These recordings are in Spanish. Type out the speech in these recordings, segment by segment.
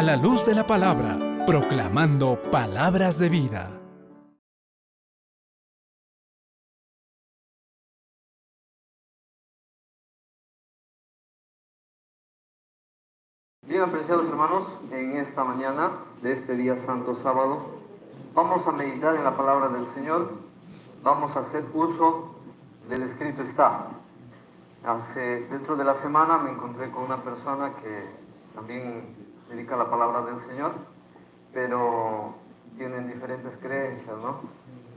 la luz de la palabra, proclamando palabras de vida. Bien, apreciados hermanos, en esta mañana de este día santo sábado, vamos a meditar en la palabra del Señor, vamos a hacer uso del escrito está. Dentro de la semana me encontré con una persona que también dedica la palabra del Señor, pero tienen diferentes creencias, ¿no?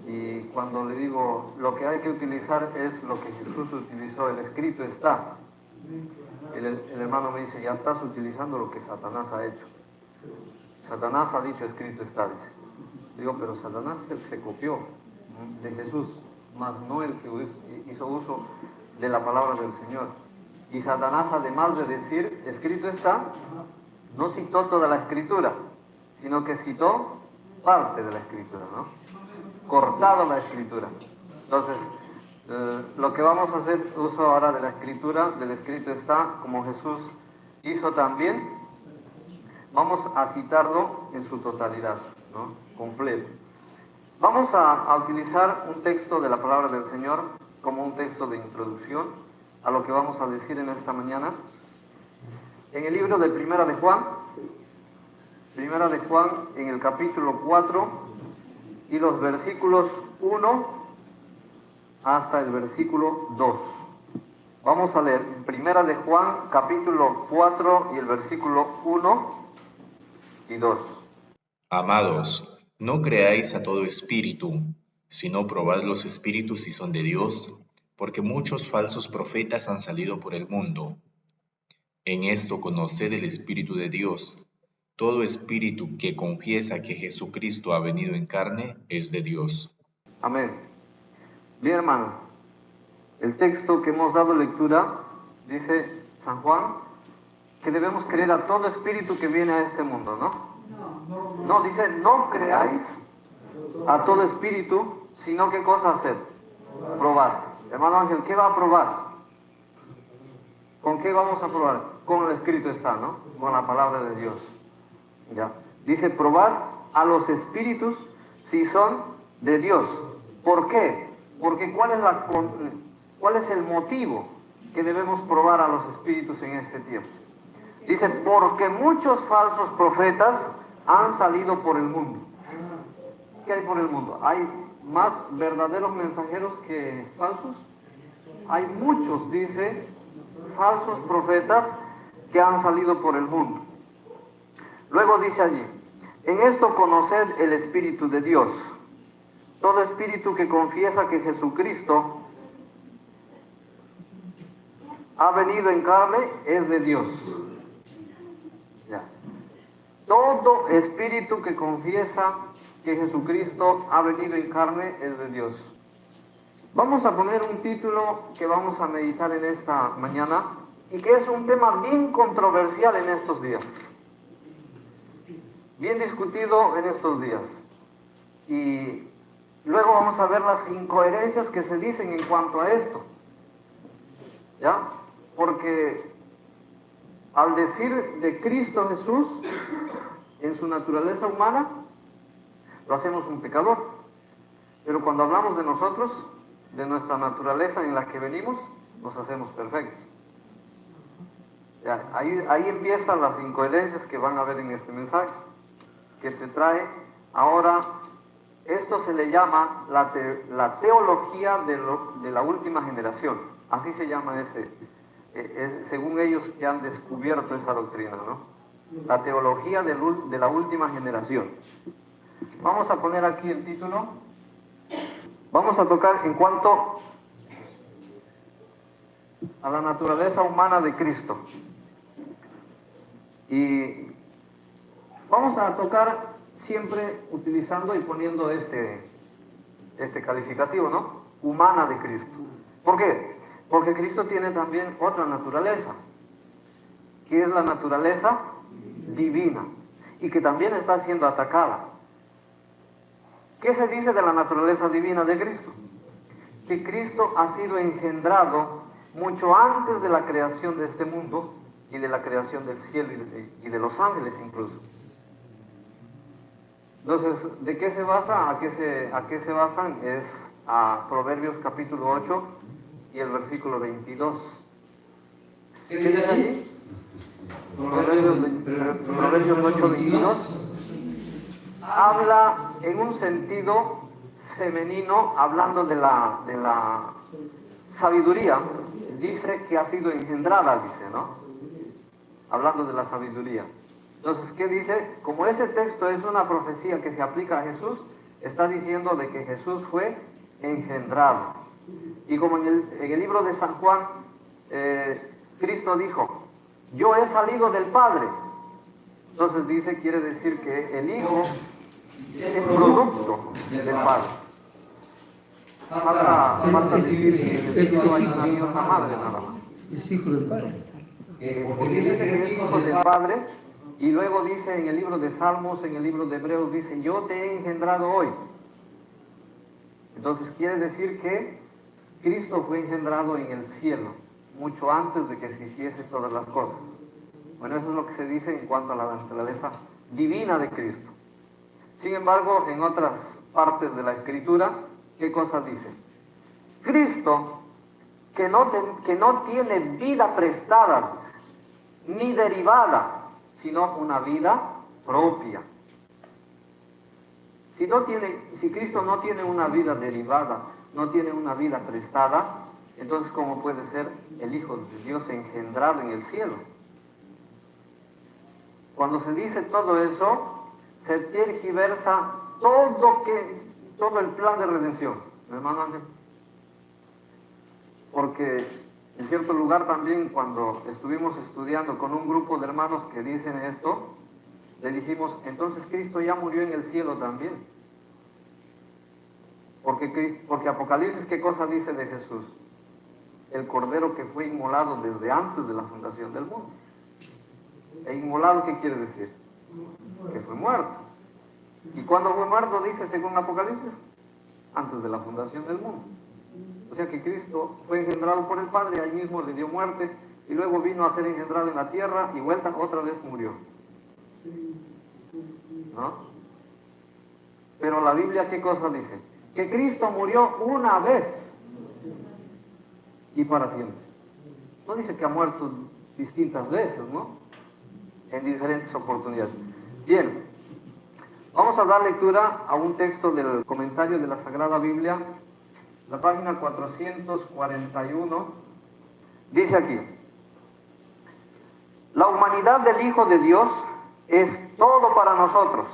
Y cuando le digo, lo que hay que utilizar es lo que Jesús utilizó, el escrito está. El hermano me dice, ya estás utilizando lo que Satanás ha hecho. Satanás ha dicho, escrito está, dice. Digo, pero Satanás es el que se copió de Jesús, más no el que hizo uso de la palabra del Señor. Y Satanás, además de decir, escrito está, no citó toda la escritura, sino que citó parte de la escritura, ¿no? Cortado la escritura. Entonces, lo que vamos a hacer uso ahora de la escritura, del escrito está, como Jesús hizo también, vamos a citarlo en su totalidad, ¿no? Completo. Vamos a utilizar un texto de la palabra del Señor como un texto de introducción a lo que vamos a decir en esta mañana. En el libro de Primera de Juan en el capítulo 4 y los versículos 1 hasta el versículo 2. Vamos a leer Primera de Juan, capítulo 4 y el versículo 1 y 2. Amados, no creáis a todo espíritu, sino probad los espíritus si son de Dios, porque muchos falsos profetas han salido por el mundo. En esto conoced el Espíritu de Dios. Todo espíritu que confiesa que Jesucristo ha venido en carne es de Dios. Amén. Bien, hermano, el texto que hemos dado lectura dice San Juan que debemos creer a todo espíritu que viene a este mundo, ¿no? No, dice, no creáis a todo espíritu, sino ¿qué cosa hacer? Probar. Hermano Ángel, ¿qué va a probar? ¿Con qué vamos a probar? Con el escrito está, ¿no? Con la palabra de Dios. Ya. Dice, probar a los espíritus si son de Dios. ¿Por qué? Porque ¿cuál es el motivo que debemos probar a los espíritus en este tiempo? Dice, porque muchos falsos profetas han salido por el mundo. ¿Qué hay por el mundo? ¿Hay más verdaderos mensajeros que falsos? Hay muchos, dice, falsos profetas que han salido por el mundo. Luego dice allí, en esto conoced el Espíritu de Dios. Todo espíritu que confiesa que Jesucristo ha venido en carne es de Dios. Ya. Todo espíritu que confiesa que Jesucristo ha venido en carne es de Dios. Vamos a poner un título que vamos a meditar en esta mañana y que es un tema bien controversial en estos días. Bien discutido en estos días. Y luego vamos a ver las incoherencias que se dicen en cuanto a esto. ¿Ya? Porque al decir de Cristo Jesús en su naturaleza humana, lo hacemos un pecador. Pero cuando hablamos de nosotros, de nuestra naturaleza en la que venimos, nos hacemos perfectos. Ya, ahí empiezan las incoherencias que van a ver en este mensaje, que se trae ahora. Esto se le llama la teología de la última generación. Así se llama según ellos que han descubierto esa doctrina, ¿no? La teología de la última generación. Vamos a poner aquí el título. Vamos a tocar en cuanto a la naturaleza humana de Cristo. Y vamos a tocar siempre utilizando y poniendo este calificativo, ¿no? Humana de Cristo. ¿Por qué? Porque Cristo tiene también otra naturaleza, que es la naturaleza divina, y que también está siendo atacada. ¿Qué se dice de la naturaleza divina de Cristo? Que Cristo ha sido engendrado mucho antes de la creación de este mundo y de la creación del cielo y de los ángeles incluso. Entonces, ¿de qué se basa? ¿A qué se basan? Es a Proverbios capítulo 8 y el versículo 22. ¿Qué dice allí? Proverbios 8, 22. Habla en un sentido femenino, hablando de la sabiduría. Dice que ha sido engendrada, dice, ¿no? Hablando de la sabiduría. Entonces, ¿qué dice? Como ese texto es una profecía que se aplica a Jesús, está diciendo de que Jesús fue engendrado. Y como en el libro de San Juan, Cristo dijo, yo he salido del Padre. Entonces dice, quiere decir que el Hijo es producto del Padre. Falta decir que en el Espíritu hay una misma madre nada más. Es hijo del Padre. Porque dice que es hijo del Padre, y luego dice en el libro de Salmos, en el libro de Hebreos, dice, yo te he engendrado hoy. Entonces quiere decir que Cristo fue engendrado en el cielo, mucho antes de que se hiciese todas las cosas. Bueno, eso es lo que se dice en cuanto a la naturaleza divina de Cristo. Sin embargo, en otras partes de la Escritura, ¿qué cosa dice? Cristo, que no tiene vida prestada, dice, ni derivada, sino una vida propia. Si Cristo no tiene una vida derivada, no tiene una vida prestada, entonces ¿cómo puede ser el Hijo de Dios engendrado en el cielo? Cuando se dice todo eso, se tergiversa todo el plan de redención, hermano Ángel. Porque en cierto lugar también, cuando estuvimos estudiando con un grupo de hermanos que dicen esto, le dijimos, entonces Cristo ya murió en el cielo también. Porque Apocalipsis, ¿qué cosa dice de Jesús? El Cordero que fue inmolado desde antes de la fundación del mundo. ¿E inmolado qué quiere decir? Que fue muerto. ¿Y cuándo fue muerto, dice según Apocalipsis? Antes de la fundación del mundo. O sea que Cristo fue engendrado por el Padre, ahí mismo le dio muerte, y luego vino a ser engendrado en la tierra, y vuelta otra vez murió. ¿No? Pero la Biblia, ¿qué cosa dice? Que Cristo murió una vez y para siempre. No dice que ha muerto distintas veces, ¿no? En diferentes oportunidades. Bien, vamos a dar lectura a un texto del comentario de la Sagrada Biblia, la página 441. Dice aquí: la humanidad del Hijo de Dios es todo para nosotros.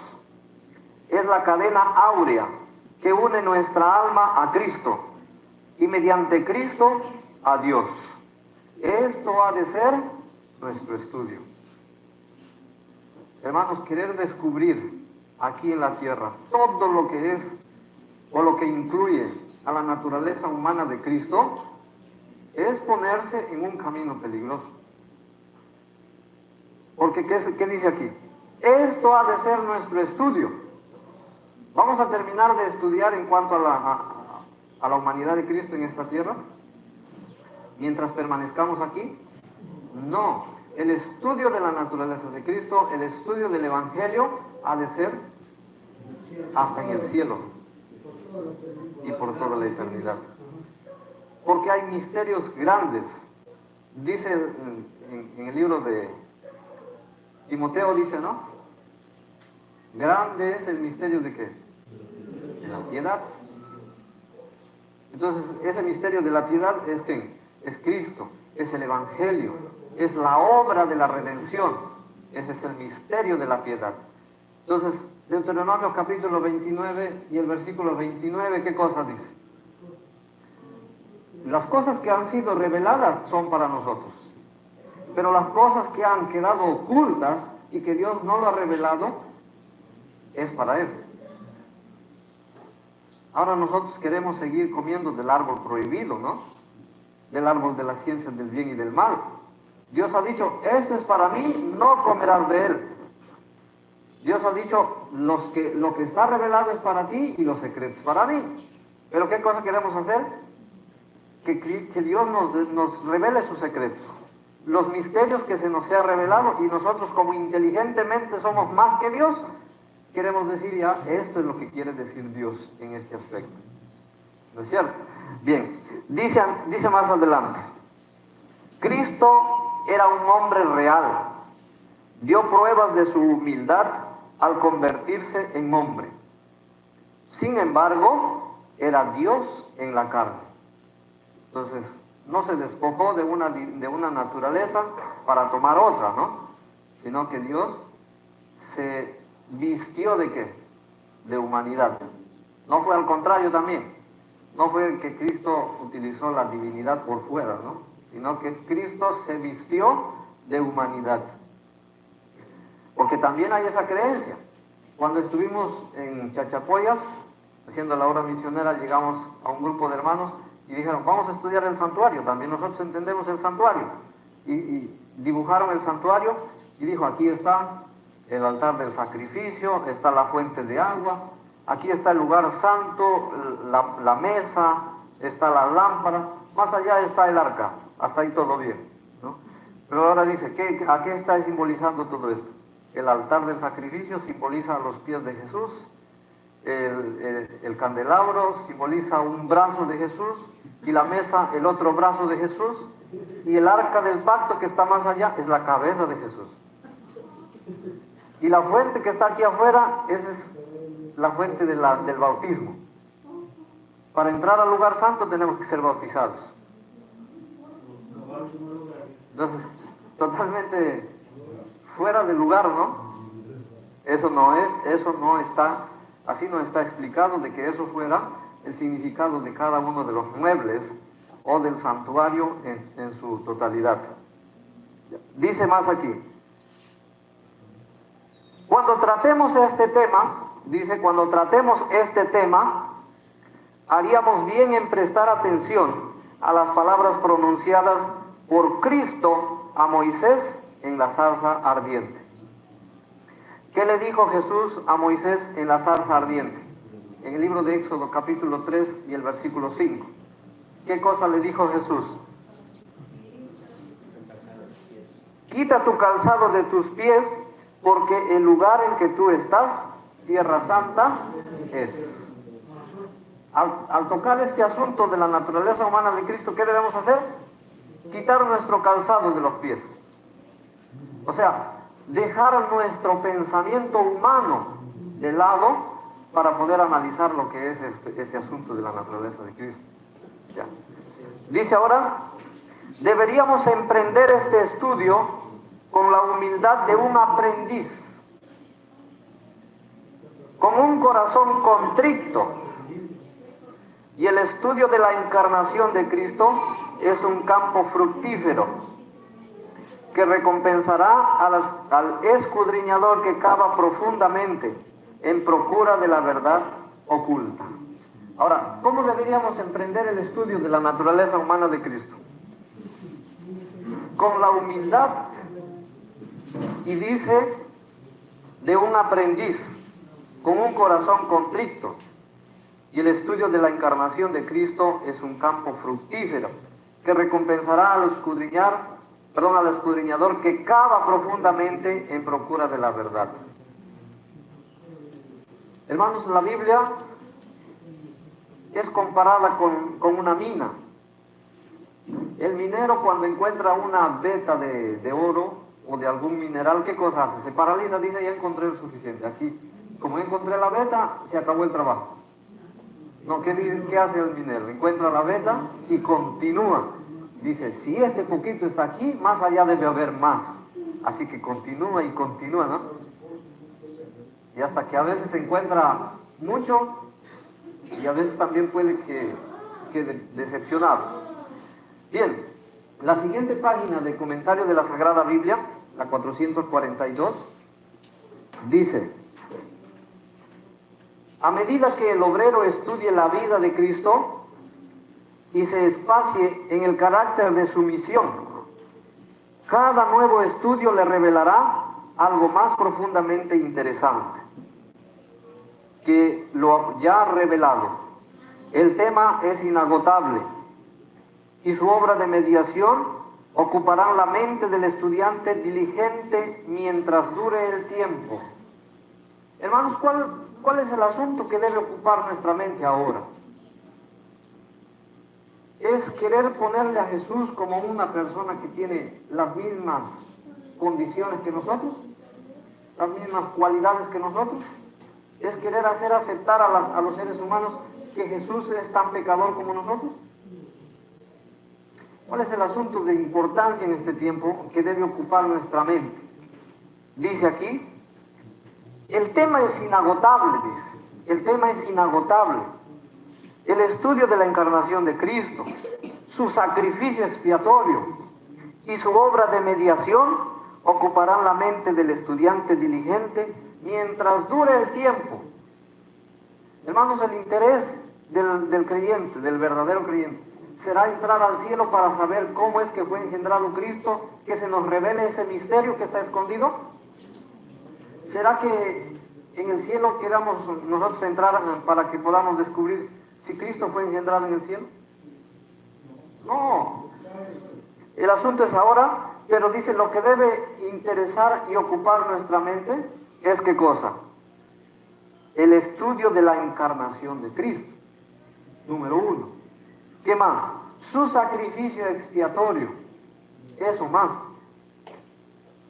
Es la cadena áurea que une nuestra alma a Cristo y mediante Cristo a Dios. Esto ha de ser nuestro estudio. Hermanos, querer descubrir aquí en la tierra todo lo que es o lo que incluye a la naturaleza humana de Cristo es ponerse en un camino peligroso. Porque ¿qué dice aquí? Esto ha de ser nuestro estudio. ¿Vamos a terminar de estudiar en cuanto a la humanidad de Cristo en esta tierra mientras permanezcamos aquí? No. El estudio de la naturaleza de Cristo, el estudio del Evangelio ha de ser hasta en el cielo y por toda la eternidad. Porque hay misterios grandes. Dice en el libro de Timoteo, dice, ¿no? Grande es el misterio de ¿qué? De la piedad. Entonces, ese misterio de la piedad es ¿qué? Es Cristo, es el Evangelio, es la obra de la redención. Ese es el misterio de la piedad. Entonces, Deuteronomio capítulo 29 y el versículo 29, ¿qué cosa dice? Las cosas que han sido reveladas son para nosotros, pero las cosas que han quedado ocultas y que Dios no lo ha revelado, es para Él. Ahora nosotros queremos seguir comiendo del árbol prohibido, ¿no? Del árbol de la ciencia del bien y del mal. Dios ha dicho, esto es para mí, no comerás de él. Dios ha dicho, lo que está revelado es para ti y los secretos para mí. Pero ¿qué cosa queremos hacer? Que Dios nos revele sus secretos, los misterios que se nos ha revelado, y nosotros como inteligentemente somos más que Dios, queremos decir ya, esto es lo que quiere decir Dios en este aspecto. ¿No es cierto? Bien, dice más adelante, Cristo era un hombre real, dio pruebas de su humildad al convertirse en hombre. Sin embargo, era Dios en la carne. Entonces, no se despojó de una naturaleza para tomar otra, ¿no? Sino que Dios se vistió ¿de qué? De humanidad. No fue al contrario también. No fue que Cristo utilizó la divinidad por fuera, ¿no? Sino que Cristo se vistió de humanidad. Porque también hay esa creencia. Cuando estuvimos en Chachapoyas, haciendo la obra misionera, llegamos a un grupo de hermanos y dijeron, vamos a estudiar el santuario, también nosotros entendemos el santuario. Y dibujaron el santuario y dijo, aquí está el altar del sacrificio, está la fuente de agua, aquí está el lugar santo, la mesa, está la lámpara, más allá está el arca, hasta ahí todo bien, ¿no? Pero ahora dice, ¿a qué está simbolizando todo esto? El altar del sacrificio simboliza los pies de Jesús, el candelabro simboliza un brazo de Jesús, y la mesa el otro brazo de Jesús, y el arca del pacto que está más allá es la cabeza de Jesús. Y la fuente que está aquí afuera, esa es la fuente del bautismo. Para entrar al lugar santo tenemos que ser bautizados. Entonces, totalmente fuera de lugar, ¿no? Eso no está, así no está explicado de que eso fuera el significado de cada uno de los muebles o del santuario en su totalidad. Dice más aquí, cuando tratemos este tema, haríamos bien en prestar atención a las palabras pronunciadas por Cristo a Moisés en la zarza ardiente. ¿Qué le dijo Jesús a Moisés en la zarza ardiente? En el libro de Éxodo capítulo 3 y el versículo 5. ¿Qué cosa le dijo Jesús? Quita tu calzado de tus pies, porque el lugar en que tú estás, tierra santa, es. Al tocar este asunto de la naturaleza humana de Cristo, ¿qué debemos hacer? Quitar nuestro calzado de los pies. O sea, dejar nuestro pensamiento humano de lado para poder analizar lo que es este asunto de la naturaleza de Cristo. Ya. Dice ahora, deberíamos emprender este estudio con la humildad de un aprendiz, con un corazón contrito. Y el estudio de la encarnación de Cristo es un campo fructífero que recompensará al escudriñador que cava profundamente en procura de la verdad oculta. Ahora, ¿cómo deberíamos emprender el estudio de la naturaleza humana de Cristo? Con la humildad, y dice, de un aprendiz, con un corazón contrito. Y el estudio de la encarnación de Cristo es un campo fructífero que recompensará al escudriñador que cava profundamente en procura de la verdad. Hermanos, la Biblia es comparada con una mina. El minero, cuando encuentra una veta de oro o de algún mineral, ¿qué cosa hace? Se paraliza, dice, ya encontré el suficiente. Aquí, como encontré la veta, se acabó el trabajo. No, ¿qué hace el minero? Encuentra la veta y continúa. Dice, si este poquito está aquí, más allá debe haber más. Así que continúa y continúa, ¿no? Y hasta que a veces se encuentra mucho y a veces también puede que quede decepcionado. Bien, la siguiente página de comentario de la Sagrada Biblia, la 442, dice, a medida que el obrero estudie la vida de Cristo y se espacie en el carácter de su misión, cada nuevo estudio le revelará algo más profundamente interesante que lo ya revelado. El tema es inagotable y su obra de mediación ocupará la mente del estudiante diligente mientras dure el tiempo. Hermanos, ¿cuál es el asunto que debe ocupar nuestra mente ahora? ¿Es querer ponerle a Jesús como una persona que tiene las mismas condiciones que nosotros? ¿Las mismas cualidades que nosotros? ¿Es querer hacer aceptar a los seres humanos que Jesús es tan pecador como nosotros? ¿Cuál es el asunto de importancia en este tiempo que debe ocupar nuestra mente? Dice aquí, el tema es inagotable, dice. El tema es inagotable. El estudio de la encarnación de Cristo, su sacrificio expiatorio y su obra de mediación ocuparán la mente del estudiante diligente mientras dure el tiempo. Hermanos, el interés del creyente, del verdadero creyente, será entrar al cielo para saber cómo es que fue engendrado Cristo, que se nos revele ese misterio que está escondido. ¿Será que en el cielo queramos nosotros entrar para que podamos descubrir si Cristo fue engendrado en el cielo? No. El asunto es ahora, pero dice lo que debe interesar y ocupar nuestra mente es ¿qué cosa? El estudio de la encarnación de Cristo. Número 1. ¿Qué más? Su sacrificio expiatorio. Eso más.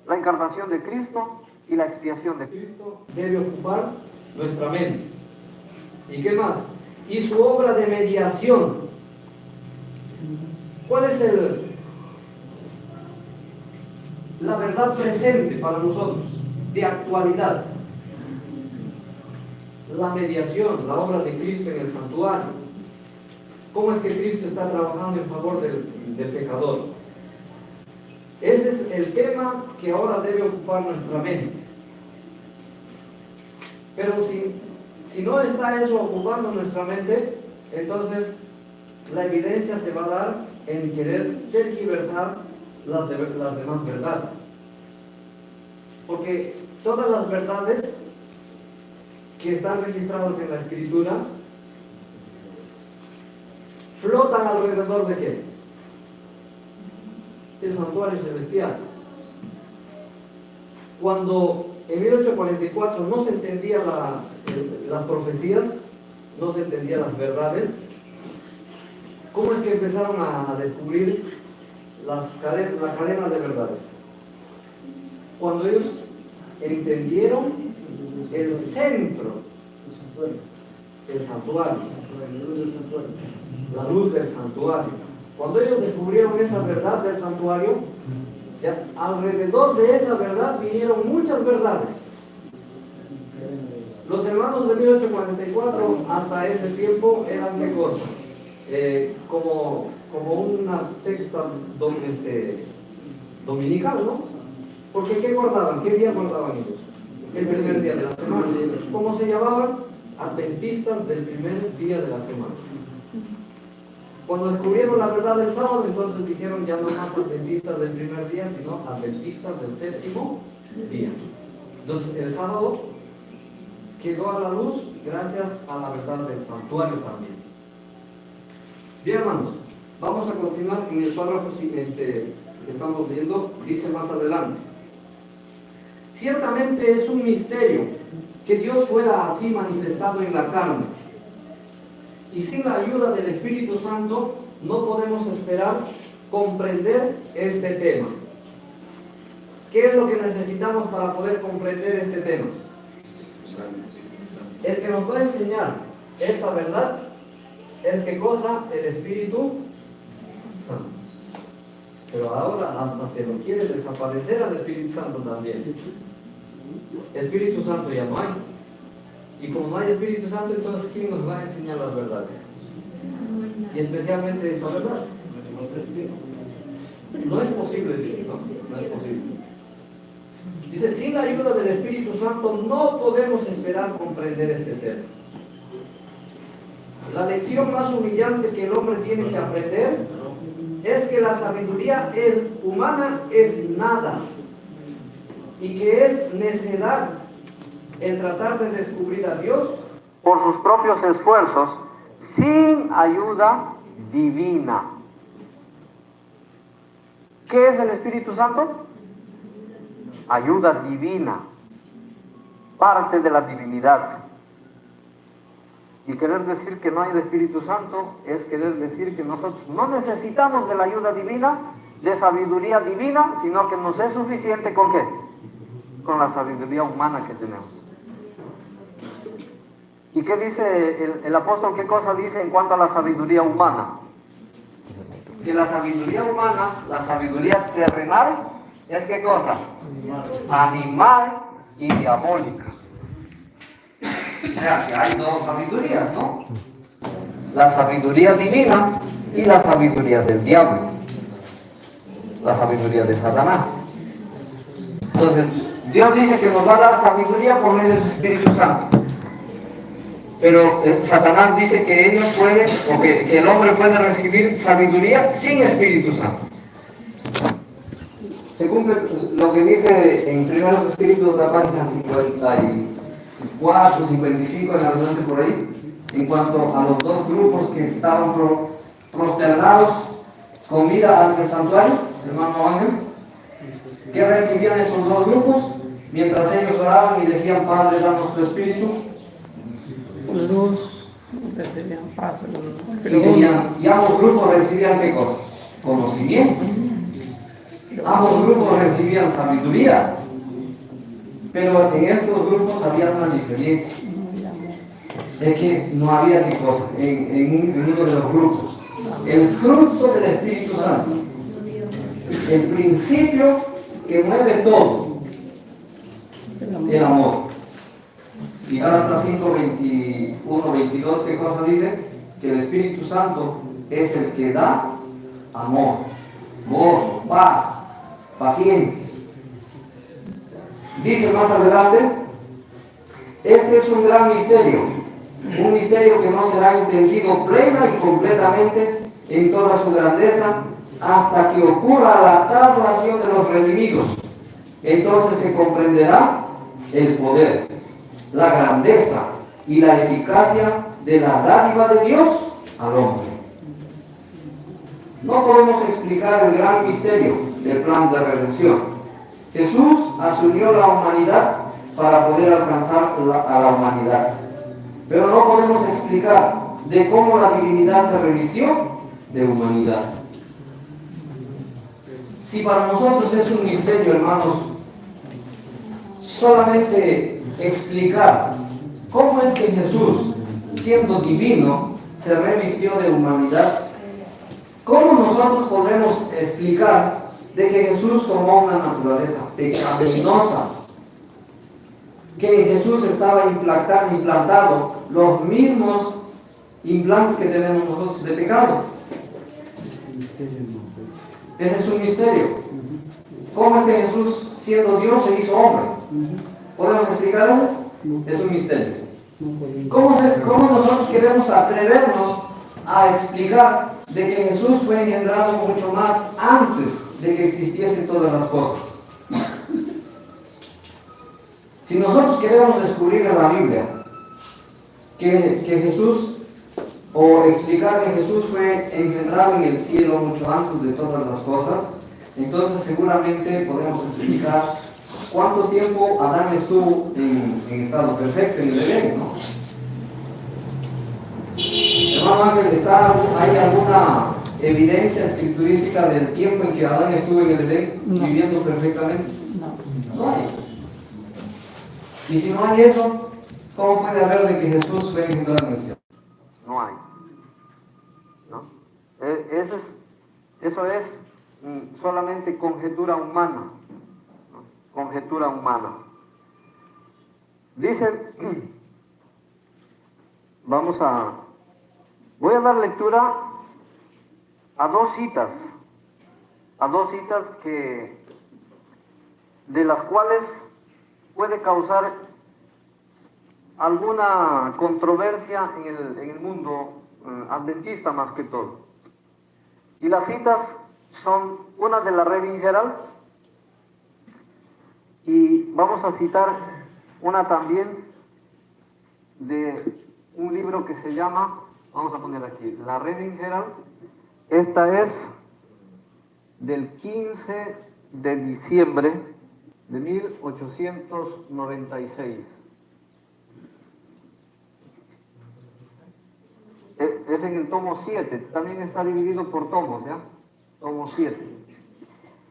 La encarnación de Cristo y la expiación de Cristo debe ocupar nuestra mente. ¿Y qué más? Y su obra de mediación. ¿Cuál es la verdad presente para nosotros, de actualidad? La mediación, la obra de Cristo en el santuario. ¿Cómo es que Cristo está trabajando en favor del pecador? Ese es el tema que ahora debe ocupar nuestra mente. Pero si no está eso ocupando nuestra mente, entonces la evidencia se va a dar en querer tergiversar las demás verdades. Porque todas las verdades que están registradas en la Escritura flotan alrededor de ¿qué? El santuario celestial. Cuando en 1844 no se entendía las profecías, no se entendían las verdades, ¿cómo es que empezaron a descubrir la cadena de verdades? Cuando ellos entendieron el centro, el santuario, la luz del santuario. Cuando ellos descubrieron esa verdad del santuario, ya, alrededor de esa verdad vinieron muchas verdades. Los hermanos de 1844 hasta ese tiempo eran ¿qué cosa? Como una sexta dominical, ¿no? Porque ¿qué guardaban? ¿Qué día guardaban ellos? El primer día de la semana. ¿Cómo se llamaban? Adventistas del primer día de la semana. Cuando descubrieron la verdad del sábado, entonces dijeron ya no más adventistas del primer día, sino adventistas del séptimo día. Entonces el sábado quedó a la luz gracias a la verdad del santuario también. Bien, hermanos, vamos a continuar en el párrafo que estamos viendo. Dice más adelante: ciertamente es un misterio que Dios fuera así manifestado en la carne, y sin la ayuda del Espíritu Santo no podemos esperar comprender este tema. ¿Qué es lo que necesitamos para poder comprender este tema? El que nos va a enseñar esta verdad es ¿qué cosa? El Espíritu Santo. Pero ahora hasta se lo quiere desaparecer al Espíritu Santo también. Espíritu Santo ya no hay. Y como no hay Espíritu Santo, entonces ¿quién nos va a enseñar las verdades? Y especialmente esta verdad. No es posible, dice, ¿no? No es posible. Dice, sin la ayuda del Espíritu Santo no podemos esperar comprender este tema. La lección más humillante que el hombre tiene que aprender es que la sabiduría humana es nada, y que es necedad el tratar de descubrir a Dios por sus propios esfuerzos sin ayuda divina. ¿Qué es el Espíritu Santo? Ayuda divina. parte de la divinidad. Y querer decir que no hay el Espíritu Santo es querer decir que nosotros no necesitamos de la ayuda divina, de sabiduría divina, sino que nos es suficiente ¿con qué? Con la sabiduría humana que tenemos. ¿Y qué dice el apóstol? ¿Qué cosa dice en cuanto a la sabiduría humana? Que la sabiduría humana, la sabiduría terrenal, es ¿qué cosa? Animal y diabólica. O sea que hay dos sabidurías, ¿no? La sabiduría divina y la sabiduría del diablo. La sabiduría de Satanás. Entonces, Dios dice que nos va a dar sabiduría por medio de su Espíritu Santo. Pero Satanás dice que ellos pueden, o que el hombre puede recibir sabiduría sin Espíritu Santo. Según lo que dice en Primeros Escritos, la página 54, 55, en adelante por ahí, en cuanto a los dos grupos que estaban prosternados con mira hacia el santuario, hermano Ángel, ¿qué recibían esos dos grupos? Mientras ellos oraban y decían, Padre, danos tu Espíritu. Luz, recibían paz. Y ambos grupos recibían ¿qué cosa? Conocimiento. Ambos grupos recibían sabiduría. Pero en estos grupos había una diferencia. Es que no había ¿qué cosa? En uno de los grupos. El fruto del Espíritu Santo. El principio que mueve todo. El amor. Y Gálatas 5, 21, 22, ¿qué cosa dice? Que el Espíritu Santo es el que da amor, gozo, paz, paciencia. Dice más adelante, este es un gran misterio, un misterio que no será entendido plena y completamente en toda su grandeza hasta que ocurra la traslación de los redimidos. Entonces se comprenderá el poder, la grandeza y la eficacia de la dádiva de Dios al hombre. No podemos explicar el gran misterio del plan de redención. Jesús asumió la humanidad para poder alcanzar a la humanidad. Pero no podemos explicar de cómo la divinidad se revistió de humanidad. Si para nosotros es un misterio, hermanos, solamente explicar cómo es que Jesús, siendo divino, se revistió de humanidad, ¿cómo nosotros podremos explicar de que Jesús tomó una naturaleza pecaminosa? Que en Jesús estaba implantado los mismos implantes que tenemos nosotros de pecado. Ese es un misterio. ¿Cómo es que Jesús, siendo Dios, se hizo hombre? ¿Podemos explicar eso? Es un misterio. ¿Cómo nosotros queremos atrevernos a explicar de que Jesús fue engendrado mucho más antes de que existiesen todas las cosas? Si nosotros queremos descubrir en la Biblia que Jesús, o explicar que Jesús fue engendrado en el cielo mucho antes de todas las cosas, entonces seguramente podemos explicar cuánto tiempo Adán estuvo en estado perfecto en el Edén, ¿no? Hermano Ángel, ¿hay alguna evidencia escriturística del tiempo en que Adán estuvo en el Edén viviendo perfectamente? No hay. Y si no hay eso, ¿cómo puede haber de que Jesús fue engendrado en el cielo? No hay. ¿No? Eso es solamente conjetura humana. ¿No? Conjetura humana. Dice, voy a dar lectura a dos citas de las cuales puede causar alguna controversia en el mundo adventista más que todo. Y las citas son una de la Rev. Herald, y vamos a citar una también de un libro que se llama, vamos a poner aquí, la Rev. Herald. Esta es del 15 de diciembre de 1896. es en el tomo 7, también está dividido por tomos, ¿ya? Tomo 7.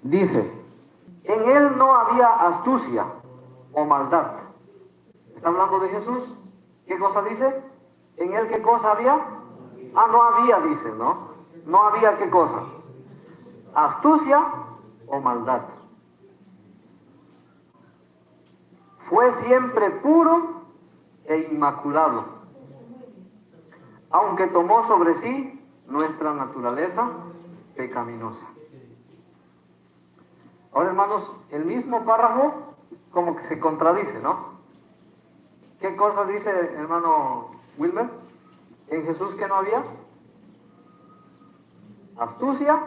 Dice, en él no había astucia o maldad. Está hablando de Jesús. ¿Qué cosa dice? ¿En él qué cosa había? Ah, no había, dice, ¿no? No había qué cosa. Astucia o maldad. Fue siempre puro e inmaculado, aunque tomó sobre sí nuestra naturaleza pecaminosa. Ahora, hermanos, el mismo párrafo como que se contradice, ¿no? ¿Qué cosa dice, hermano Wilmer? ¿En Jesús que no había? Astucia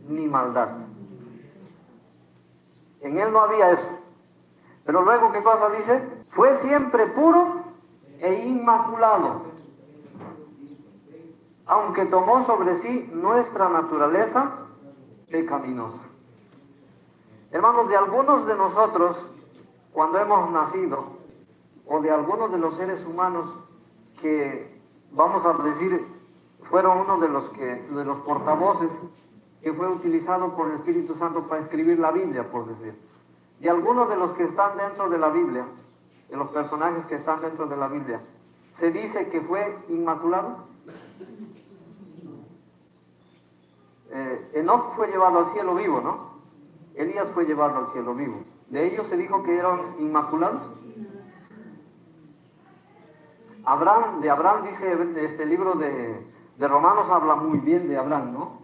ni maldad. En él no había eso. Pero luego, ¿qué cosa dice? Fue siempre puro e inmaculado, aunque tomó sobre sí nuestra naturaleza pecaminosa. Hermanos, de algunos de nosotros, cuando hemos nacido, o de algunos de los seres humanos que, vamos a decir, fueron uno de los portavoces que fue utilizado por el Espíritu Santo para escribir la Biblia, por decir. De algunos de los que están dentro de la Biblia, de los personajes que están dentro de la Biblia, se dice que fue inmaculado. Enoc fue llevado al cielo vivo, ¿no? Elías fue llevado al cielo vivo. De ellos se dijo que eran inmaculados. De Abraham dice este libro de Romanos, habla muy bien de Abraham, ¿no?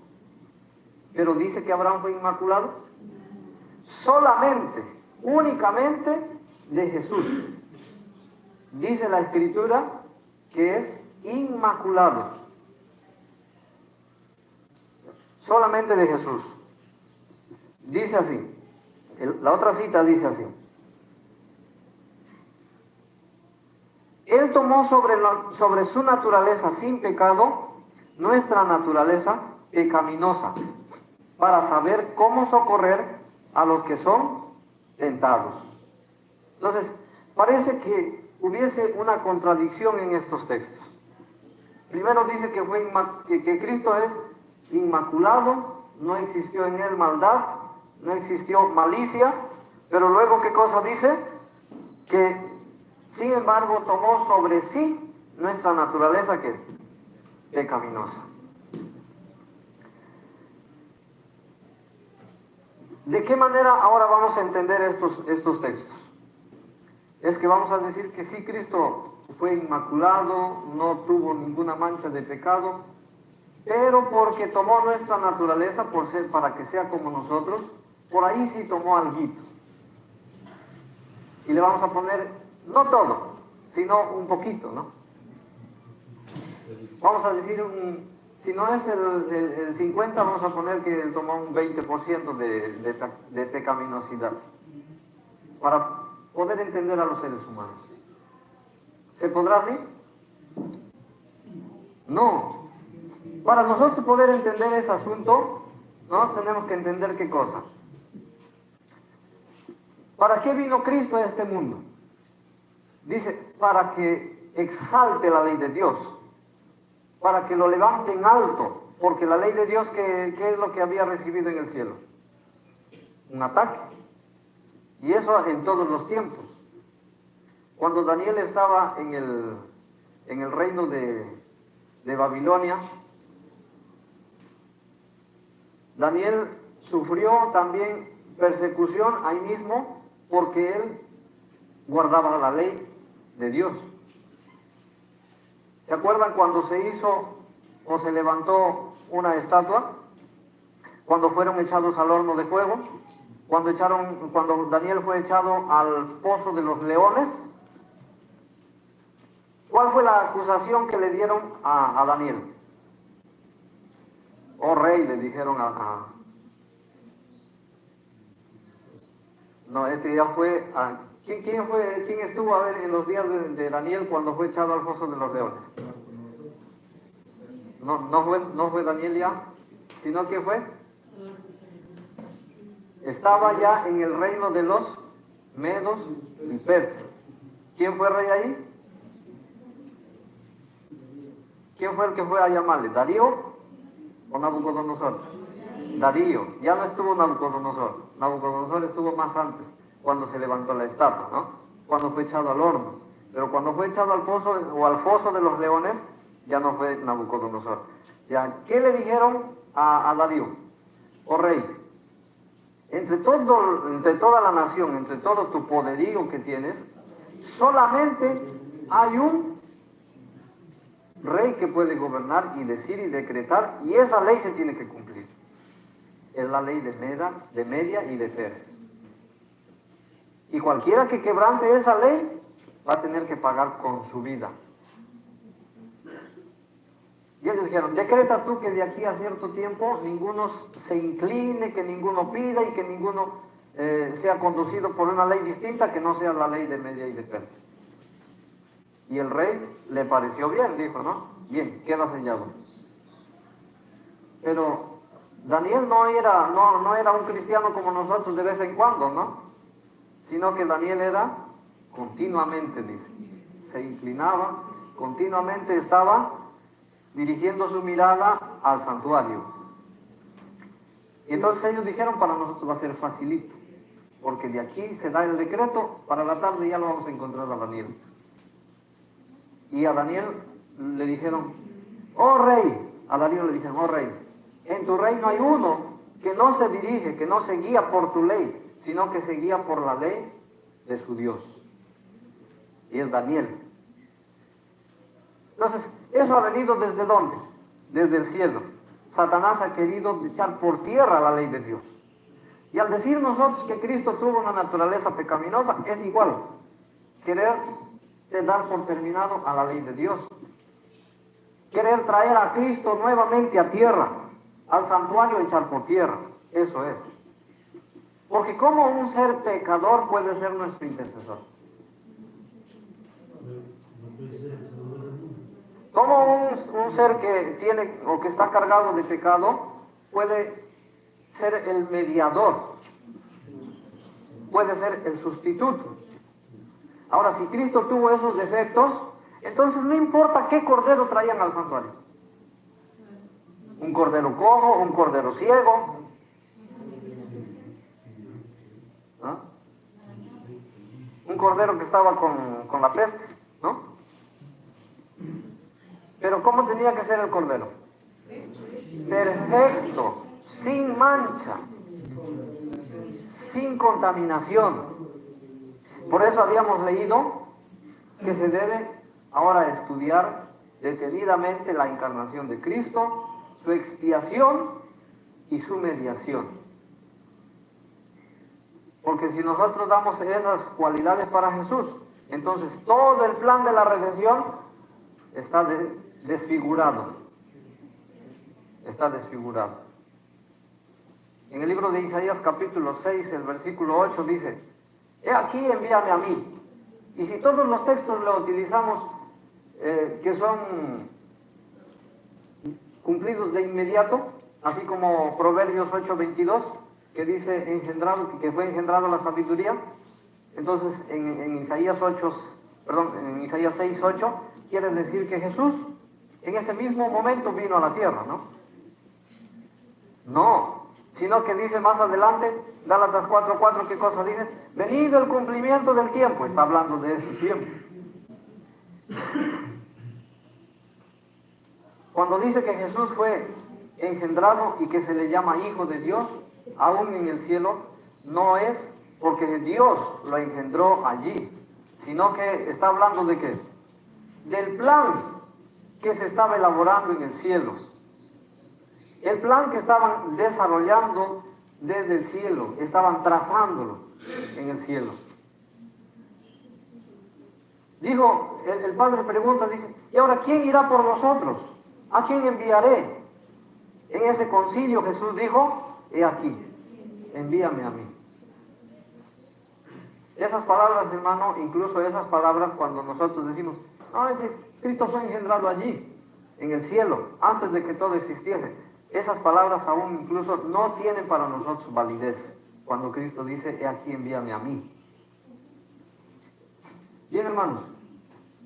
Pero dice que Abraham fue inmaculado. Solamente, únicamente de Jesús. Dice la Escritura que es inmaculado. Solamente de Jesús. Dice así, la otra cita dice así: Él tomó sobre su naturaleza sin pecado nuestra naturaleza pecaminosa, para saber cómo socorrer a los que son tentados. Entonces, parece que hubiese una contradicción en estos textos. Primero dice que Cristo es inmaculado, no existió en él maldad, no existió malicia, pero luego, ¿qué cosa dice? Que, sin embargo, tomó sobre sí nuestra naturaleza que pecaminosa. ¿De qué manera ahora vamos a entender estos textos? Es que vamos a decir que sí, Cristo fue inmaculado, no tuvo ninguna mancha de pecado, pero porque tomó nuestra naturaleza para que sea como nosotros, por ahí sí tomó alguito. Y le vamos a poner, no todo, sino un poquito, ¿no? Vamos a decir, si no es el 50, vamos a poner que tomó un 20% de pecaminosidad, para poder entender a los seres humanos. ¿Se podrá así? No. Para nosotros poder entender ese asunto, ¿no? Tenemos que entender qué cosa. ¿Para qué vino Cristo a este mundo? Dice, para que exalte la ley de Dios, para que lo levante en alto, porque la ley de Dios, ¿qué es lo que había recibido en el cielo? Un ataque. Y eso en todos los tiempos. Cuando Daniel estaba en el reino de Babilonia, Daniel sufrió también persecución ahí mismo porque él guardaba la ley de Dios. ¿Se acuerdan cuando se hizo o se levantó una estatua? Cuando fueron echados al horno de fuego, cuando Daniel fue echado al pozo de los leones. ¿Cuál fue la acusación que le dieron a Daniel? Oh rey, le dijeron No, este ya fue... ¿Quién estuvo a ver en los días de Daniel cuando fue echado al foso de los leones? No fue Daniel ya, sino que fue... Estaba ya en el reino de los medos y persas. ¿Quién fue rey ahí? ¿Quién fue el que fue a llamarle? ¿Darío o Nabucodonosor? Darío. Ya no estuvo Nabucodonosor. Nabucodonosor estuvo más antes, cuando se levantó la estatua, ¿no? Cuando fue echado al horno. Pero cuando fue echado al pozo o al foso de los leones, ya no fue Nabucodonosor. Ya, ¿qué le dijeron a Darío? Oh rey, entre toda la nación, entre todo tu poderío que tienes, solamente hay un rey que puede gobernar y decir y decretar, y esa ley se tiene que cumplir. Es la ley de Media y de Persia. Y cualquiera que quebrante esa ley va a tener que pagar con su vida. Y ellos dijeron, decreta tú que de aquí a cierto tiempo ninguno se incline, que ninguno pida y que ninguno sea conducido por una ley distinta que no sea la ley de Media y de Persia. Y el rey le pareció bien, dijo, ¿no? Bien, queda sellado. Pero Daniel no era un cristiano como nosotros de vez en cuando, ¿no? Sino que Daniel era continuamente, dice, se inclinaba, continuamente estaba dirigiendo su mirada al santuario. Y entonces ellos dijeron, para nosotros va a ser facilito, porque de aquí se da el decreto, para la tarde ya lo vamos a encontrar a Daniel. Y a Daniel le dijeron, oh rey, a Darío le dijeron, oh rey, en tu reino hay uno que no se dirige, que no se guía por tu ley, sino que se guía por la ley de su Dios. Y es Daniel. Entonces, eso ha venido ¿desde dónde? Desde el cielo. Satanás ha querido echar por tierra la ley de Dios. Y al decir nosotros que Cristo tuvo una naturaleza pecaminosa, es igual. Querer dar por terminado a la ley de Dios. Querer traer a Cristo nuevamente a tierra, al santuario, echar por tierra. Eso es. Porque ¿cómo un ser pecador puede ser nuestro intercesor? ¿Cómo un ser que tiene o que está cargado de pecado puede ser el mediador? Puede ser el sustituto. Ahora, si Cristo tuvo esos defectos, entonces no importa qué cordero traían al santuario. Un cordero cojo, un cordero ciego. ¿Ah? Un cordero que estaba con la peste, ¿no? Pero ¿cómo tenía que ser el cordero? Perfecto, sin mancha, sin contaminación. Por eso habíamos leído que se debe ahora estudiar detenidamente la encarnación de Cristo, su expiación y su mediación. Porque si nosotros damos esas cualidades para Jesús, entonces todo el plan de la redención está desfigurado. Está desfigurado. En el libro de Isaías capítulo 6, el versículo 8 dice, he aquí, envíame a mí. Y si todos los textos lo utilizamos, que son cumplidos de inmediato, así como Proverbios 8:22, que dice que fue engendrado la sabiduría, entonces en Isaías 6:8 quiere decir que Jesús en ese mismo momento vino a la tierra, ¿no? No, sino que dice más adelante, Gálatas 4:4, ¿qué cosa dice? Venido el cumplimiento del tiempo, está hablando de ese tiempo. Cuando dice que Jesús fue engendrado y que se le llama Hijo de Dios, aún en el cielo, no es porque Dios lo engendró allí, sino que está hablando de ¿qué? Del plan que se estaba elaborando en el cielo. El plan que estaban desarrollando desde el cielo, estaban trazándolo en el cielo. Dijo, el Padre pregunta, dice, ¿y ahora quién irá por nosotros? ¿A quién enviaré? En ese concilio Jesús dijo, he aquí, envíame a mí. Esas palabras, hermano, incluso esas palabras cuando nosotros decimos, no, ese Cristo fue engendrado allí, en el cielo, antes de que todo existiese. Esas palabras aún incluso no tienen para nosotros validez cuando Cristo dice, he aquí, envíame a mí. Bien, hermanos,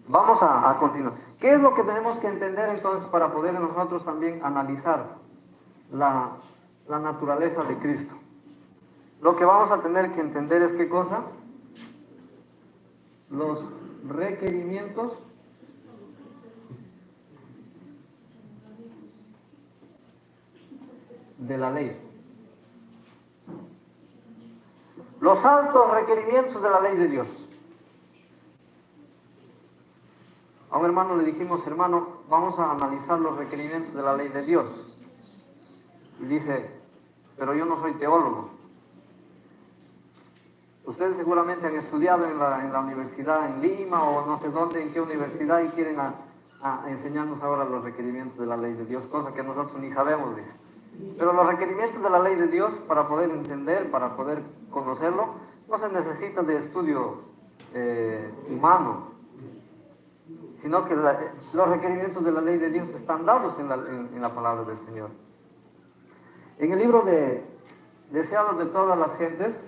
vamos a continuar. ¿Qué es lo que tenemos que entender entonces para poder nosotros también analizar la naturaleza de Cristo? Lo que vamos a tener que entender es qué cosa? Los requerimientos de la ley. Los altos requerimientos de la ley de Dios. A un hermano le dijimos, hermano, vamos a analizar los requerimientos de la ley de Dios. Y dice, pero yo no soy teólogo. Ustedes seguramente han estudiado en la universidad en Lima o no sé dónde, en qué universidad, y quieren a enseñarnos ahora los requerimientos de la ley de Dios, cosa que nosotros ni sabemos, dice. Pero los requerimientos de la ley de Dios, para poder entender, para poder conocerlo, no se necesita de estudio humano, sino que los requerimientos de la ley de Dios están dados en la palabra del Señor. En el libro de Deseados de todas las gentes,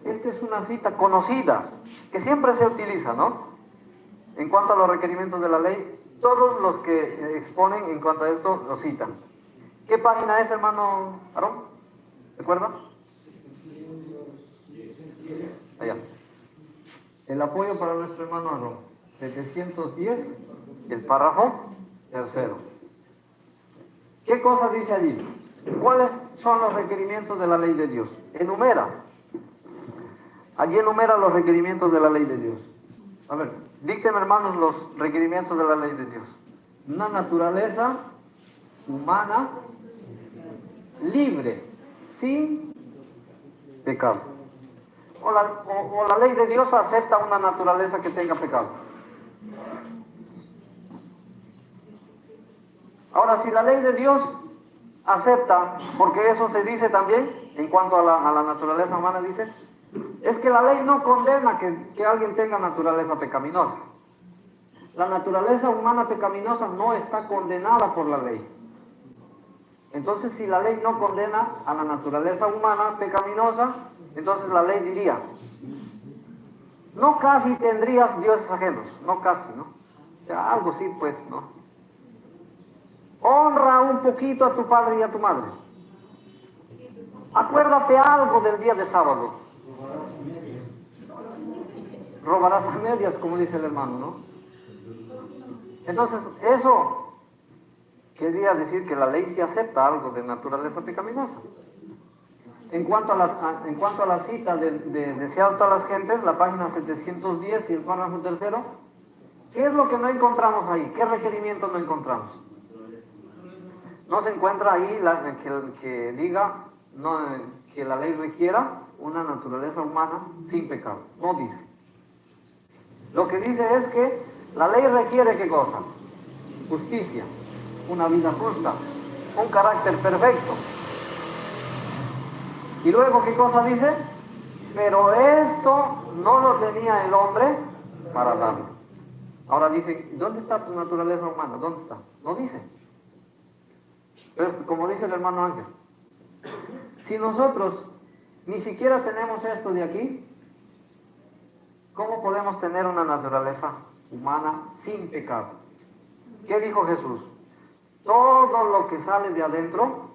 esta es una cita conocida, que siempre se utiliza, ¿no? En cuanto a los requerimientos de la ley, todos los que exponen en cuanto a esto lo citan. ¿Qué página es, hermano Aarón? ¿Recuerda? Allá. El apoyo para nuestro hermano Aarón. 710, el párrafo tercero. ¿Qué cosa dice allí? ¿Cuáles son los requerimientos de la ley de Dios? Enumera. Allí enumera los requerimientos de la ley de Dios. A ver, díctenme, hermanos, los requerimientos de la ley de Dios. Una naturaleza humana libre, sin pecado. O la ley de Dios acepta una naturaleza que tenga pecado. Ahora, si la ley de Dios acepta, porque eso se dice también en cuanto a la naturaleza humana, dice, es que la ley no condena que alguien tenga naturaleza pecaminosa. La naturaleza humana pecaminosa no está condenada por la ley. Entonces, si la ley no condena a la naturaleza humana pecaminosa, entonces la ley diría, no casi tendrías dioses ajenos, no casi, ¿no? O sea, algo sí, pues, ¿no? Honra un poquito a tu padre y a tu madre. Acuérdate algo del día de sábado. Robarás a medias, como dice el hermano, ¿no? Entonces, eso quería decir que la ley sí acepta algo de naturaleza pecaminosa. En cuanto a la cita de Deseado a todas las gentes, la página 710 y el párrafo tercero, ¿qué es lo que no encontramos ahí? ¿Qué requerimiento no encontramos? No se encuentra ahí que diga que la ley requiera una naturaleza humana sin pecado. No dice. Lo que dice es que la ley requiere ¿qué cosa? Justicia, una vida justa, un carácter perfecto. Y luego, ¿qué cosa dice? Pero esto no lo tenía el hombre para darlo. Ahora dicen, ¿dónde está tu naturaleza humana? ¿Dónde está? No dice. Pero como dice el hermano Ángel, si nosotros ni siquiera tenemos esto de aquí, ¿cómo podemos tener una naturaleza humana sin pecado? ¿Qué dijo Jesús? Todo lo que sale de adentro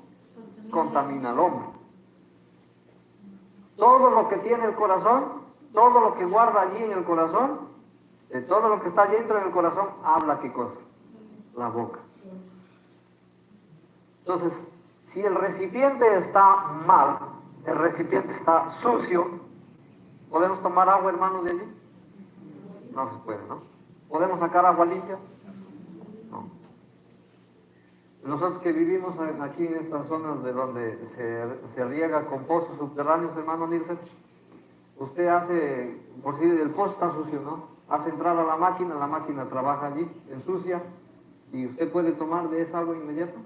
contamina al hombre. Todo lo que tiene el corazón, todo lo que guarda allí en el corazón, de todo lo que está dentro del corazón, habla ¿qué cosa? La boca. Entonces, si el recipiente está mal, el recipiente está sucio, ¿podemos tomar agua, hermano, de allí? No se puede, ¿no? ¿Podemos sacar agua limpia? No. Nosotros que vivimos aquí en estas zonas de donde se riega con pozos subterráneos, hermano Nielsen, usted hace, por si el pozo está sucio, ¿no? Hace entrar a la máquina trabaja allí, ensucia, y usted puede tomar de esa agua inmediata.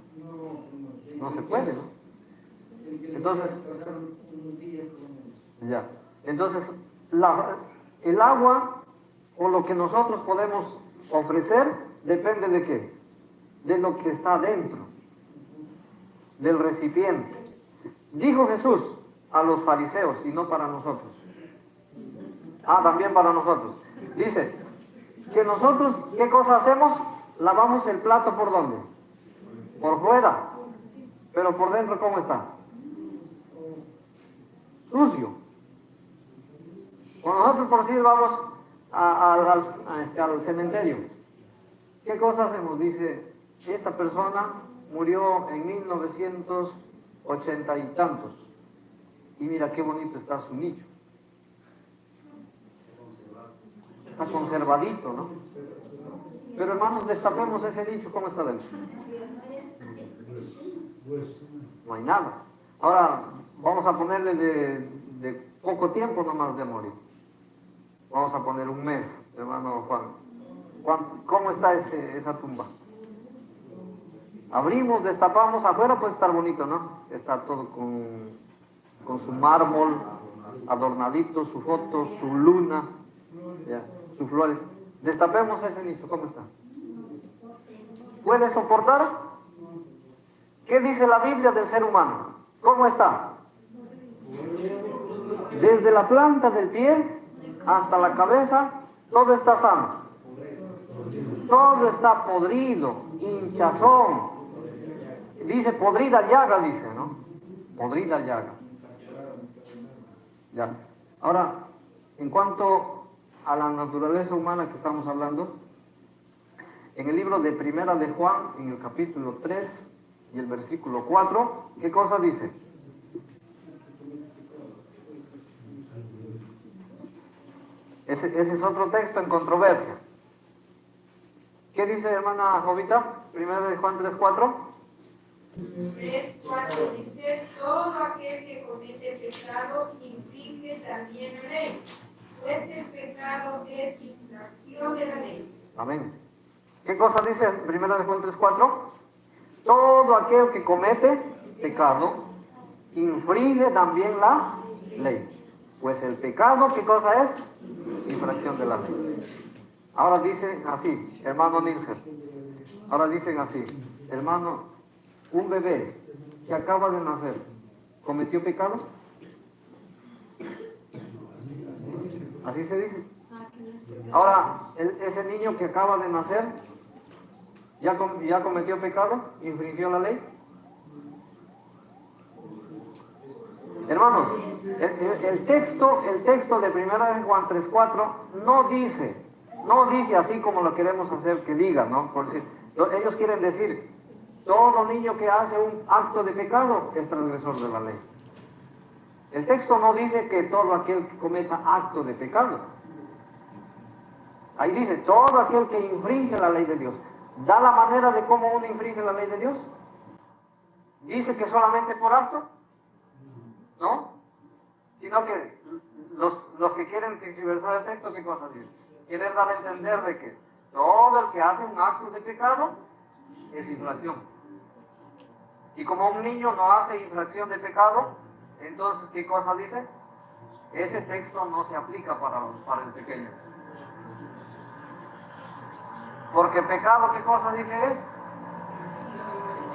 No se puede, ¿no? Entonces, ya. Entonces, el agua o lo que nosotros podemos ofrecer depende de qué? De lo que está dentro del recipiente. Dijo Jesús a los fariseos y no para nosotros. También para nosotros. Dice, Que nosotros, ¿qué cosa hacemos? Lavamos el plato ¿por dónde? Por fuera. Pero por dentro, ¿cómo está? Sucio. Cuando nosotros por sí vamos al cementerio, ¿qué cosa hacemos? Dice, esta persona murió en 1980 y tantos. Y mira qué bonito está su nicho. Está conservadito, ¿no? Pero hermanos, destapemos ese nicho, ¿cómo está dentro? No hay nada. Ahora, vamos a ponerle de poco tiempo nomás de morir. Vamos a poner un mes, hermano Juan. ¿Cómo está esa tumba? Abrimos, destapamos, afuera puede estar bonito, ¿no? Está todo con su mármol, adornadito, su foto, su luna, ya, sus flores. Destapemos ese nicho, ¿cómo está? ¿Puede soportar? ¿Qué dice la Biblia del ser humano? ¿Cómo está? Desde la planta del pie hasta la cabeza, todo está sano. Todo está podrido, hinchazón. Dice podrida llaga, dice, ¿no? Podrida llaga. Ya. Ahora, en cuanto a la naturaleza humana que estamos hablando, en el libro de Primera de Juan, en el capítulo 3 y el versículo 4, ¿qué cosa dice? Ese es otro texto en controversia. ¿Qué dice, hermana Jovita? Primera de Juan 3:4. 3:4 dice, todo aquel que comete pecado infringe también la ley, pues el pecado es infracción de la ley. Amén. ¿Qué cosa dice Primera de Juan 3:4? Todo aquel que comete pecado infringe también la ley. Pues el pecado, ¿qué cosa es? Infracción de la ley. Ahora dicen así, hermano Nilsen. Ahora dicen así, hermano, un bebé que acaba de nacer, ¿cometió pecado? Así se dice. Ahora, ese niño que acaba de nacer, ¿ya cometió pecado? ¿Infringió la ley? Hermanos, el texto de Primera de Juan 3:4 no dice así como lo queremos hacer que diga, ¿no? Por decir, ellos quieren decir, todo niño que hace un acto de pecado es transgresor de la ley. El texto no dice que todo aquel que cometa acto de pecado. Ahí dice, todo aquel que infringe la ley de Dios. ¿Da la manera de cómo uno infringe la ley de Dios? ¿Dice que solamente por acto? ¿No? Sino que los que quieren tergiversar el texto, ¿qué cosa dicen? Quieren dar a entender de que todo el que hace un acto de pecado es infracción. Y como un niño no hace infracción de pecado, entonces, ¿qué cosa dice? Ese texto no se aplica para el pequeño. Porque pecado, ¿qué cosa dice es?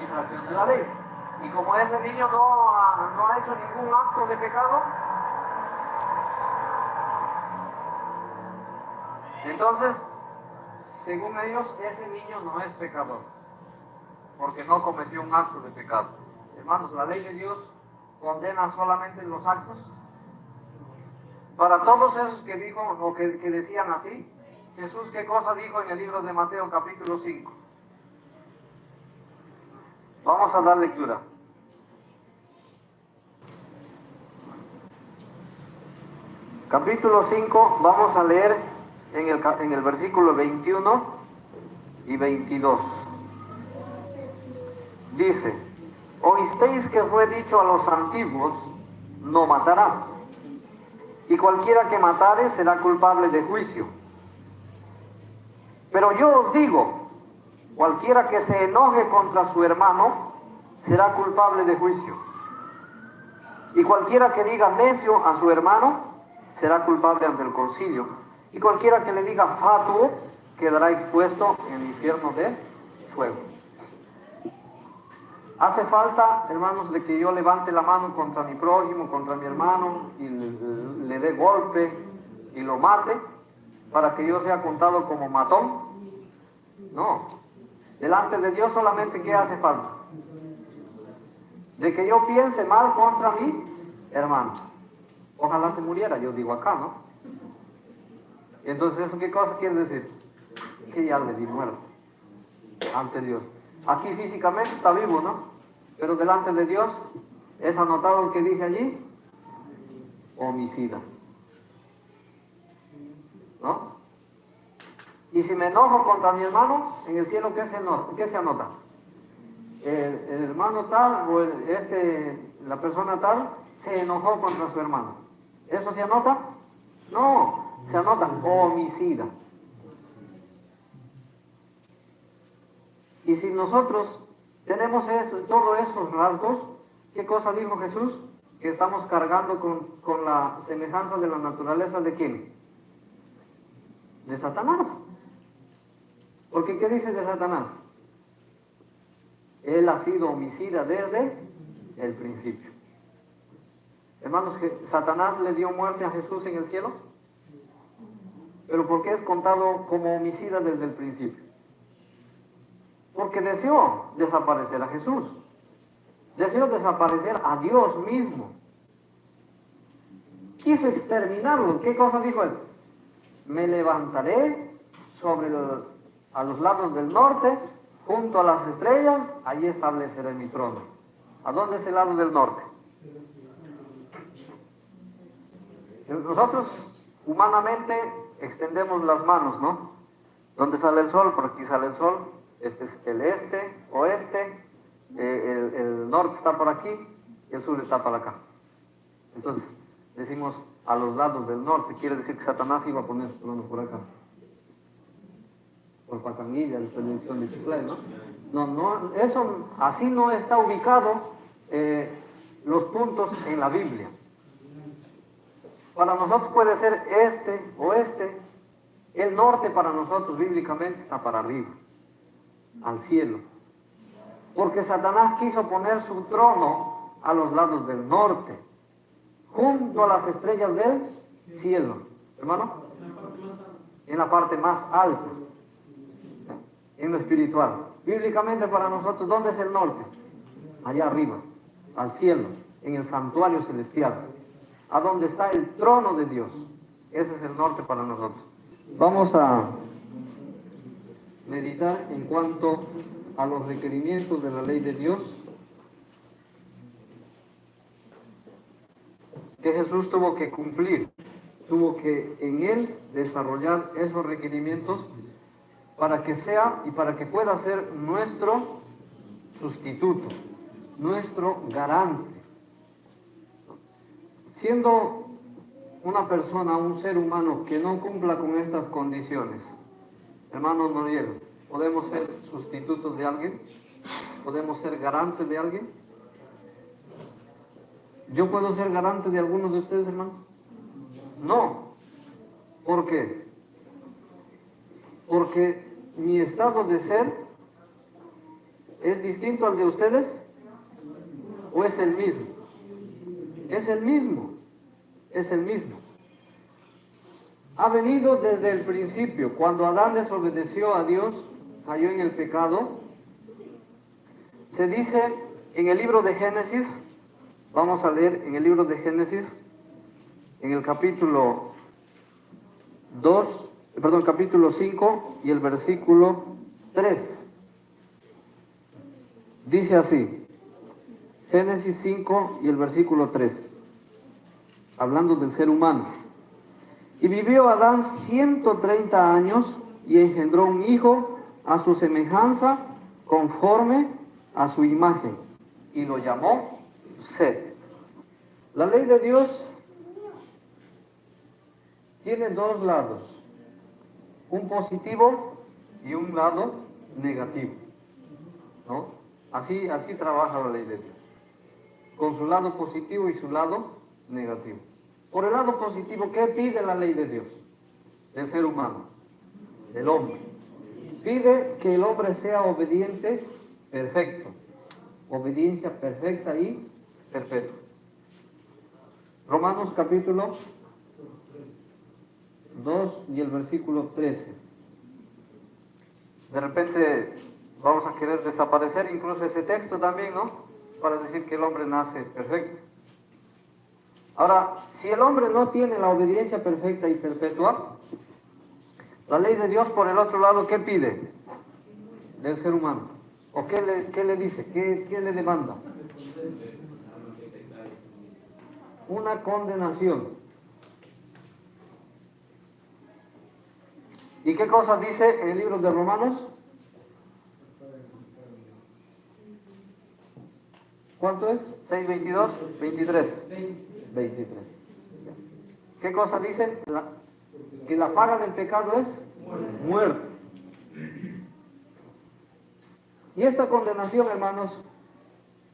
Infracción de la ley. Y como ese niño no ha hecho ningún acto de pecado, entonces, según ellos, ese niño no es pecador, porque no cometió un acto de pecado. Hermanos, la ley de Dios condena solamente los actos. Para todos esos que dijo o que decían así, Jesús, ¿qué cosa dijo en el libro de Mateo capítulo 5? Vamos a dar lectura. Capítulo 5, vamos a leer en el versículo 21 y 22. Dice, oísteis que fue dicho a los antiguos, no matarás, y cualquiera que matare será culpable de juicio. Pero yo os digo, cualquiera que se enoje contra su hermano será culpable de juicio. Y cualquiera que diga necio a su hermano será culpable ante el concilio. Y cualquiera que le diga fatuo quedará expuesto en el infierno de fuego. Hace falta, hermanos, de que yo levante la mano contra mi prójimo, contra mi hermano, y le dé golpe y lo mate. para que yo sea contado como matón. No. Delante de Dios solamente ¿qué hace falta? De que yo piense mal contra mi hermano. Ojalá se muriera, yo digo acá, ¿no? Y entonces, ¿eso qué cosa quiere decir? Que ya le di muerto ante Dios. Aquí físicamente está vivo, ¿no? Pero delante de Dios es anotado el que dice allí, homicida. ¿No? Y si me enojo contra mi hermano, en el cielo, ¿qué se anota? El hermano tal o la persona tal se enojó contra su hermano. ¿Eso se anota? No, se anota homicida. Y si nosotros tenemos todos esos rasgos, ¿qué cosa dijo Jesús? Que estamos cargando con la semejanza de la naturaleza ¿de quién? De Satanás. Porque ¿qué dice de Satanás? Él ha sido homicida desde el principio. Hermanos, ¿Satanás le dio muerte a Jesús en el cielo? ¿Pero por qué es contado como homicida desde el principio? Porque deseó desaparecer a Jesús. Deseó desaparecer a Dios mismo. Quiso exterminarlo. ¿Qué cosa dijo él? Me levantaré a los lados del norte, junto a las estrellas, allí estableceré mi trono. ¿A dónde es el lado del norte? Nosotros humanamente extendemos las manos, ¿no? ¿Dónde sale el sol? Por aquí sale el sol. Este es el oeste, el norte está por aquí y el sur está para acá. Entonces decimos a los lados del norte, quiere decir que Satanás iba a poner su trono por acá. Por Patanguilla, la televisión de Chiclay, ¿no? No, eso así no está ubicado los puntos en la Biblia. Para nosotros puede ser este, oeste. El norte para nosotros bíblicamente está para arriba, al cielo. Porque Satanás quiso poner su trono a los lados del norte, junto a las estrellas del cielo. ¿Hermano? En la parte más alta, en lo espiritual. Bíblicamente para nosotros, ¿dónde es el norte? Allá arriba, al cielo, en el santuario celestial, a donde está el trono de Dios. Ese es el norte para nosotros. Vamos a meditar en cuanto a los requerimientos de la ley de Dios que Jesús tuvo que cumplir, tuvo que en él desarrollar esos requerimientos para que sea y para que pueda ser nuestro sustituto, nuestro garante. Siendo una persona, un ser humano que no cumpla con estas condiciones, hermano Noriel, ¿podemos ser sustitutos de alguien? ¿Podemos ser garantes de alguien? ¿Yo puedo ser garante de alguno de ustedes, hermano? No. ¿Por qué? Porque mi estado de ser es distinto al de ustedes, ¿o es el mismo? Es el mismo, es el mismo. Ha venido desde el principio. Cuando Adán desobedeció a Dios, cayó en el pecado. Se dice en el libro de Génesis, vamos a leer en el libro de Génesis, en el capítulo 5 y el versículo 3. Dice así, Génesis 5 y el versículo 3, hablando del ser humano. Y vivió Adán 130 años y engendró un hijo a su semejanza, conforme a su imagen, y lo llamó Set. La ley de Dios tiene dos lados, un positivo y un lado negativo, ¿no? Así trabaja la ley de Dios, con su lado positivo y su lado negativo. Por el lado positivo, ¿qué pide la ley de Dios? Del ser humano, del hombre. Pide que el hombre sea obediente, perfecto. Obediencia perfecta y perpetua. Romanos capítulo 2 y el versículo 13. De repente vamos a querer desaparecer incluso ese texto también, ¿no? Para decir que el hombre nace perfecto. Ahora, si el hombre no tiene la obediencia perfecta y perpetua, la ley de Dios por el otro lado, ¿qué pide del ser humano? ¿O qué le dice? ¿Qué le demanda? Una condenación. ¿Y qué cosa dice en el libro de Romanos? ¿Cuánto es? 6, 22, 23. 23. ¿Qué cosa dice? Que la paga del pecado es muerte. Y esta condenación, hermanos,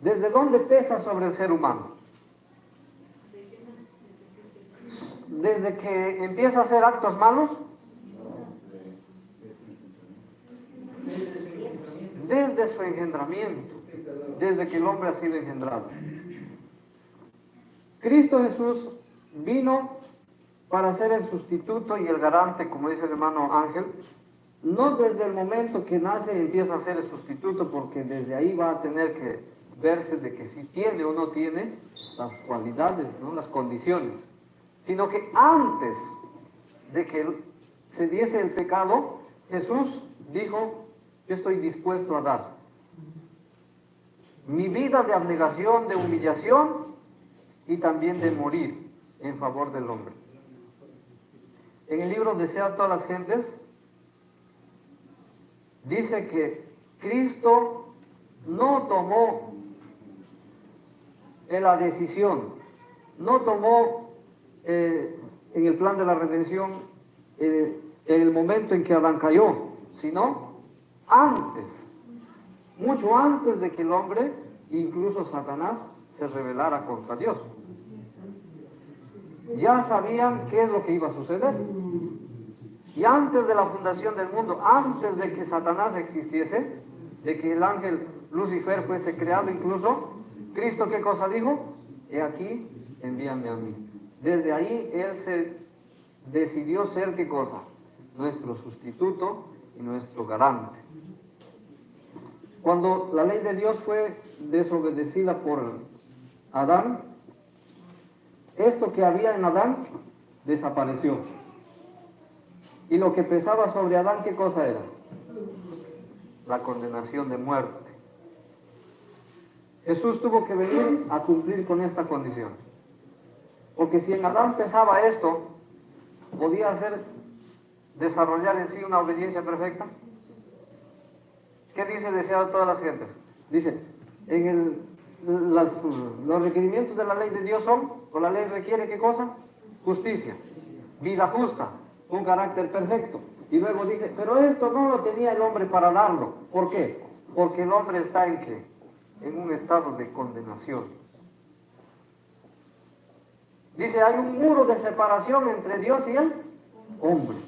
¿desde dónde pesa sobre el ser humano? ¿Desde que empieza a hacer actos malos? Desde su engendramiento, desde que el hombre ha sido engendrado. Cristo Jesús vino para ser el sustituto y el garante, como dice el hermano Ángel, no desde el momento que nace y empieza a ser el sustituto, porque desde ahí va a tener que verse de que si tiene o no tiene las cualidades, ¿no? Las condiciones, sino que antes de que se diese el pecado, Jesús dijo: yo estoy dispuesto a dar mi vida de abnegación, de humillación y también de morir en favor del hombre. En el libro Desea a todas las gentes dice que Cristo no tomó la decisión, no tomó en el plan de la redención en el momento en que Adán cayó, sino antes, mucho antes de que el hombre, incluso Satanás, se rebelara contra Dios. Ya sabían qué es lo que iba a suceder. Y antes de la fundación del mundo, antes de que Satanás existiese, de que el ángel Lucifer fuese creado incluso, Cristo, ¿qué cosa dijo? He aquí, envíame a mí. Desde ahí Él se decidió ser, ¿qué cosa? Nuestro sustituto y nuestro garante. Cuando la ley de Dios fue desobedecida por Adán, esto que había en Adán desapareció. Y lo que pesaba sobre Adán, ¿qué cosa era? La condenación de muerte. Jesús tuvo que venir a cumplir con esta condición. Porque si en Adán pesaba esto, ¿podía desarrollar en sí una obediencia perfecta? ¿Qué dice Desea a todas las gentes? Dice, los requerimientos de la ley de Dios son, o la ley requiere, ¿qué cosa? Justicia, vida justa, un carácter perfecto. Y luego dice, pero esto no lo tenía el hombre para darlo. ¿Por qué? Porque el hombre está ¿en qué? En un estado de condenación. Dice, hay un muro de separación entre Dios y el hombre.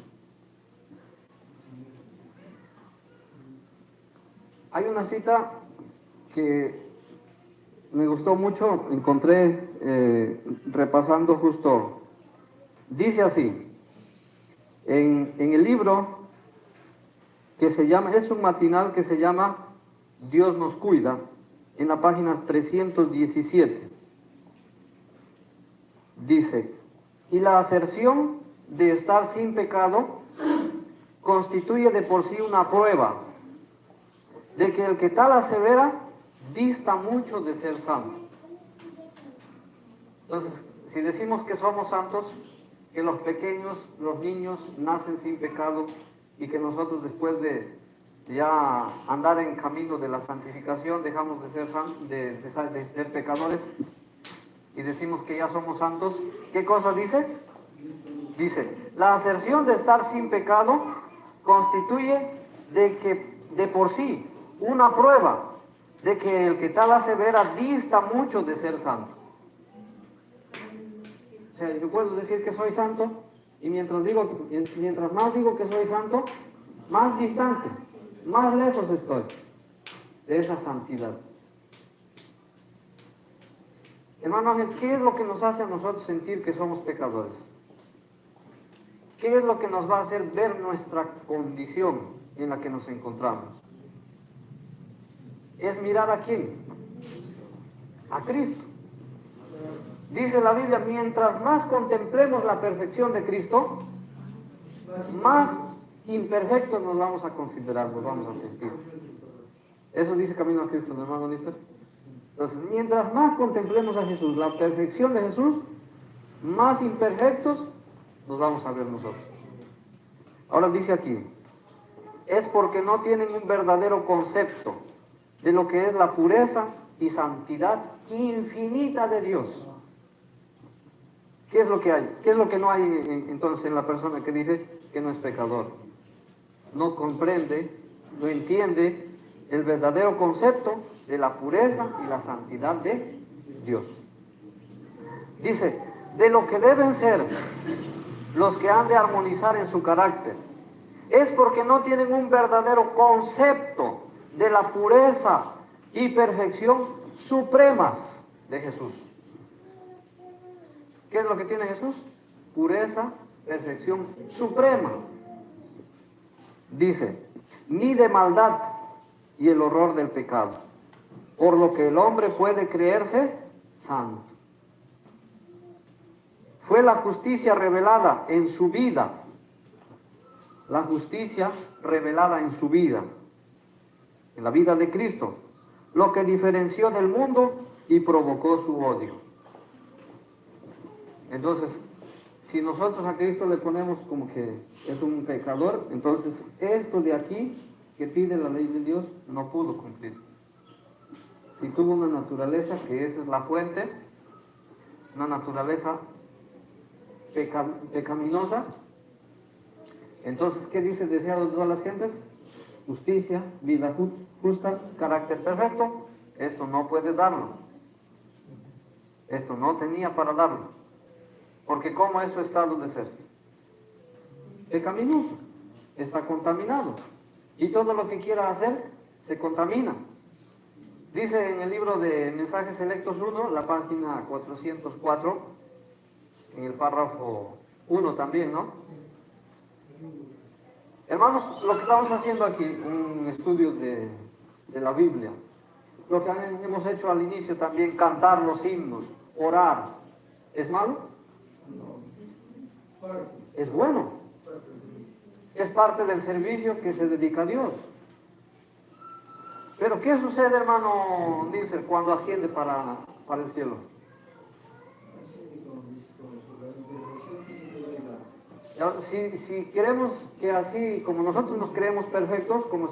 Hay una cita que me gustó mucho, encontré repasando justo, dice así, en el libro que se llama, es un matinal que se llama Dios nos cuida, en la página 317, dice, y la aserción de estar sin pecado constituye de por sí una prueba de que el que tal asevera dista mucho de ser santo. Entonces, si decimos que somos santos, que los pequeños, los niños, nacen sin pecado y que nosotros después de ya andar en camino de la santificación dejamos de ser pecadores y decimos que ya somos santos, ¿qué cosa dice? Dice, la aserción de estar sin pecado constituye de por sí una prueba de que el que tal asevera dista mucho de ser santo. O sea, yo puedo decir que soy santo y mientras más digo que soy santo, más distante, más lejos estoy de esa santidad. Hermano Ángel, ¿qué es lo que nos hace a nosotros sentir que somos pecadores? ¿Qué es lo que nos va a hacer ver nuestra condición en la que nos encontramos? Es mirar a quién, a Cristo. Dice la Biblia, mientras más contemplemos la perfección de Cristo, más imperfectos nos vamos a considerar, nos vamos a sentir. Eso dice Camino a Cristo, ¿no, hermano Nícer? Entonces, mientras más contemplemos a Jesús, la perfección de Jesús, más imperfectos nos vamos a ver nosotros. Ahora dice aquí, es porque no tienen un verdadero concepto de lo que es la pureza y santidad infinita de Dios. ¿Qué es lo que hay? ¿Qué es lo que no hay entonces en la persona que dice que no es pecador? No comprende, no entiende el verdadero concepto de la pureza y la santidad de Dios. Dice, de lo que deben ser los que han de armonizar en su carácter, es porque no tienen un verdadero concepto de la pureza y perfección supremas de Jesús. ¿Qué es lo que tiene Jesús? Pureza, perfección supremas. Dice, ni de maldad y el horror del pecado, por lo que el hombre puede creerse santo. Fue la justicia revelada en su vida, la justicia revelada en su vida, en la vida de Cristo, lo que diferenció del mundo y provocó su odio. Entonces, si nosotros a Cristo le ponemos como que es un pecador, entonces esto de aquí que pide la ley de Dios no pudo cumplir. Si tuvo una naturaleza, que esa es la fuente, una naturaleza pecaminosa, entonces, ¿qué dice deseado de todas las gentes? Justicia, vida justa, carácter perfecto. Esto no puede darlo. Esto no tenía para darlo. Porque ¿cómo es su estado de ser? Pecaminoso. Está contaminado. Y todo lo que quiera hacer se contamina. Dice en el libro de Mensajes Selectos 1, la página 404, en el párrafo 1 también, ¿no? Hermanos, lo que estamos haciendo aquí, un estudio de la Biblia, lo que hemos hecho al inicio también, cantar los himnos, orar, ¿es malo? Es bueno. Es parte del servicio que se dedica a Dios. Pero ¿qué sucede, hermano Nilser, cuando asciende para el cielo? Si queremos que así, como nosotros nos creemos perfectos, como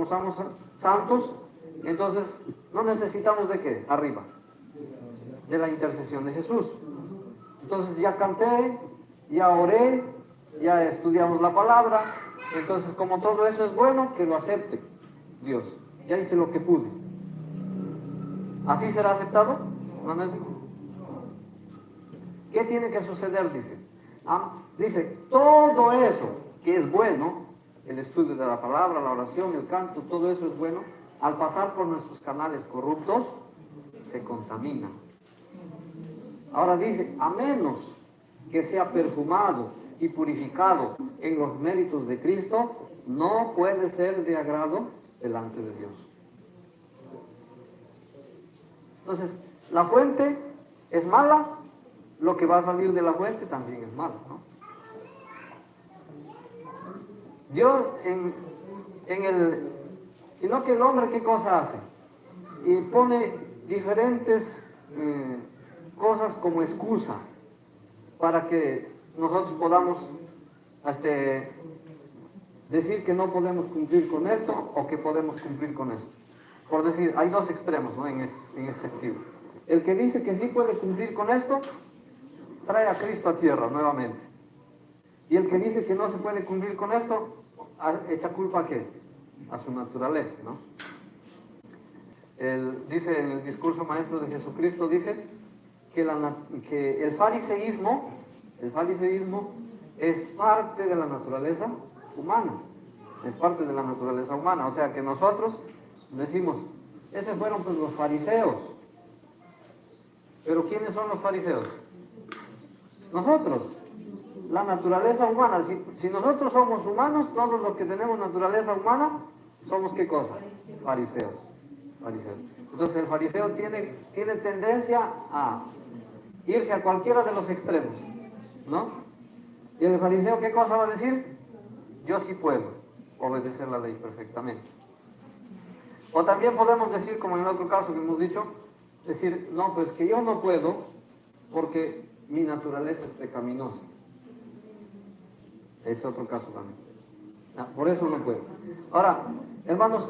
somos santos, entonces no necesitamos de qué, arriba, de la intercesión de Jesús. Entonces ya canté, ya oré, ya estudiamos la palabra, entonces como todo eso es bueno, que lo acepte Dios. Ya hice lo que pude. ¿Así será aceptado? ¿No? ¿Qué tiene que suceder? Dice, todo eso que es bueno, el estudio de la palabra, la oración, el canto, todo eso es bueno, al pasar por nuestros canales corruptos, se contamina. Ahora dice, a menos que sea perfumado y purificado en los méritos de Cristo, no puede ser de agrado delante de Dios. Entonces, la fuente es mala, lo que va a salir de la fuente también es malo, ¿no? Dios sino que el hombre, ¿qué cosa hace? Y pone diferentes cosas como excusa para que nosotros podamos decir que no podemos cumplir con esto o que podemos cumplir con esto. Por decir, hay dos extremos, ¿no? en ese sentido. El que dice que sí puede cumplir con esto, trae a Cristo a tierra nuevamente. Y el que dice que no se puede cumplir con esto, echa culpa a qué? A su naturaleza, ¿no? Dice en el discurso maestro de Jesucristo, dice que el fariseísmo es parte de la naturaleza humana. Es parte de la naturaleza humana. O sea que nosotros decimos, esos fueron pues los fariseos. Pero ¿quiénes son los fariseos? Nosotros. la naturaleza humana. Si nosotros somos humanos, todos los que tenemos naturaleza humana, somos ¿qué cosa? Fariseos. Entonces el fariseo tiene tendencia a irse a cualquiera de los extremos, ¿no? Y el fariseo, ¿qué cosa va a decir? Yo sí puedo obedecer la ley perfectamente. O también podemos decir, como en el otro caso que hemos dicho, decir, no, pues que yo no puedo porque mi naturaleza es pecaminosa. Es otro caso también. Por eso no puedo. Ahora, hermanos,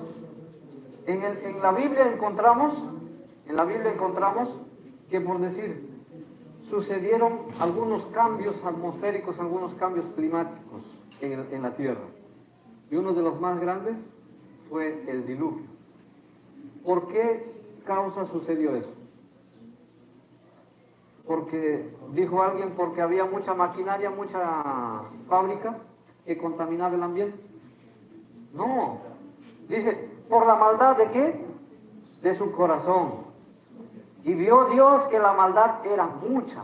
en la Biblia encontramos que, por decir, sucedieron algunos cambios atmosféricos, algunos cambios climáticos en la tierra. Y uno de los más grandes fue el diluvio. ¿Por qué causa sucedió eso? Porque, dijo alguien, porque había mucha maquinaria, mucha fábrica que contaminaba el ambiente. No, dice, por la maldad ¿de qué? De su corazón. Y vio Dios que la maldad era mucha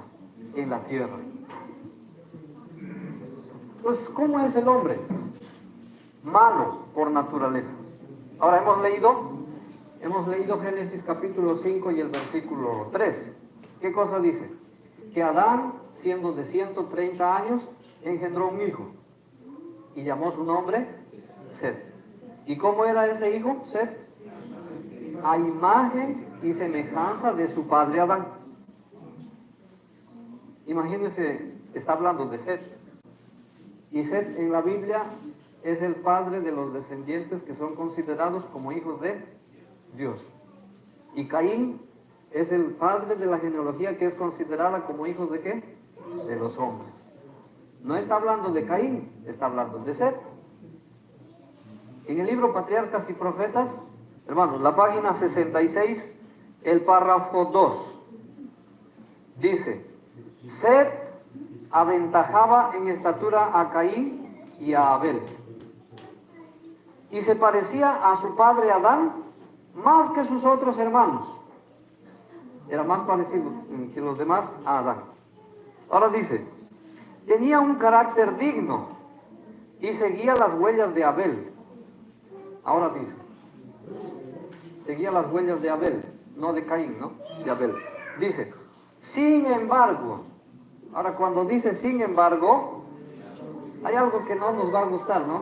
en la tierra. Entonces, ¿cómo es el hombre? Malo por naturaleza. Ahora hemos leído Génesis capítulo 5 y el versículo 3. ¿Qué cosa dice? Que Adán, siendo de 130 años, engendró un hijo y llamó su nombre Set. ¿Y cómo era ese hijo, Set? A imagen y semejanza de su padre Adán. Imagínense, está hablando de Set. Y Set en la Biblia es el padre de los descendientes que son considerados como hijos de Dios. Y Caín es el padre de la genealogía que es considerada como hijos de ¿qué? De los hombres. No está hablando de Caín, está hablando de Set. En el libro Patriarcas y Profetas, hermanos, la página 66, el párrafo 2, dice, Set aventajaba en estatura a Caín y a Abel, y se parecía a su padre Adán más que sus otros hermanos. Era más parecido que los demás a Adán. Ahora dice, tenía un carácter digno y seguía las huellas de Abel. Ahora dice, seguía las huellas de Abel, no de Caín, ¿no? De Abel. Dice, sin embargo, ahora cuando dice sin embargo, hay algo que no nos va a gustar, ¿no?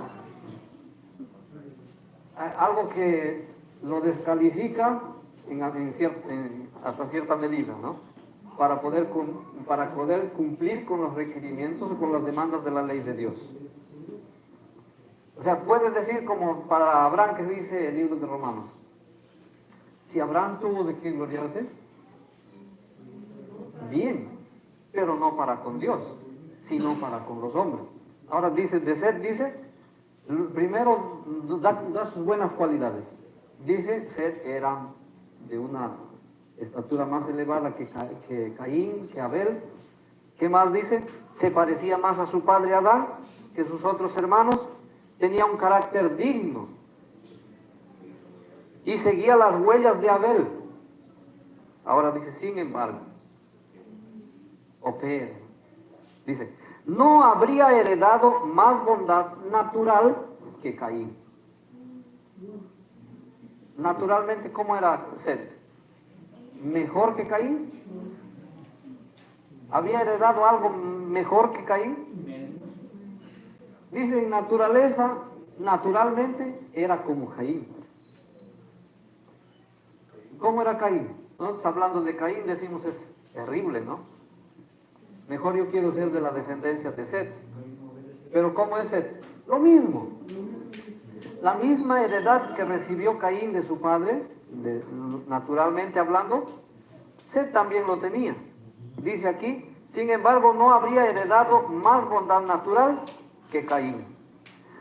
Hay algo que lo descalifica hasta cierta medida, ¿no? Para poder cumplir con los requerimientos o con las demandas de la ley de Dios. O sea, puedes decir como para Abraham que dice el libro de Romanos, si Abraham tuvo de qué gloriarse, bien, pero no para con Dios, sino para con los hombres. Ahora dice, de Set dice, primero da sus buenas cualidades. Dice, Set era de una estatura más elevada que Caín, que Abel. ¿Qué más dice? Se parecía más a su padre Adán que sus otros hermanos. Tenía un carácter digno y seguía las huellas de Abel. Ahora dice, sin embargo, pero, dice, no habría heredado más bondad natural que Caín. Naturalmente, ¿cómo era Set? ¿Mejor que Caín? ¿Había heredado algo mejor que Caín? Dice, en naturaleza, naturalmente, era como Caín. ¿Cómo era Caín? Nosotros hablando de Caín decimos, es terrible, ¿no? Mejor yo quiero ser de la descendencia de Set. Pero ¿cómo es Set? Lo mismo. La misma heredad que recibió Caín de su padre, naturalmente hablando, Set también lo tenía. Dice aquí, sin embargo, no habría heredado más bondad natural que Caín.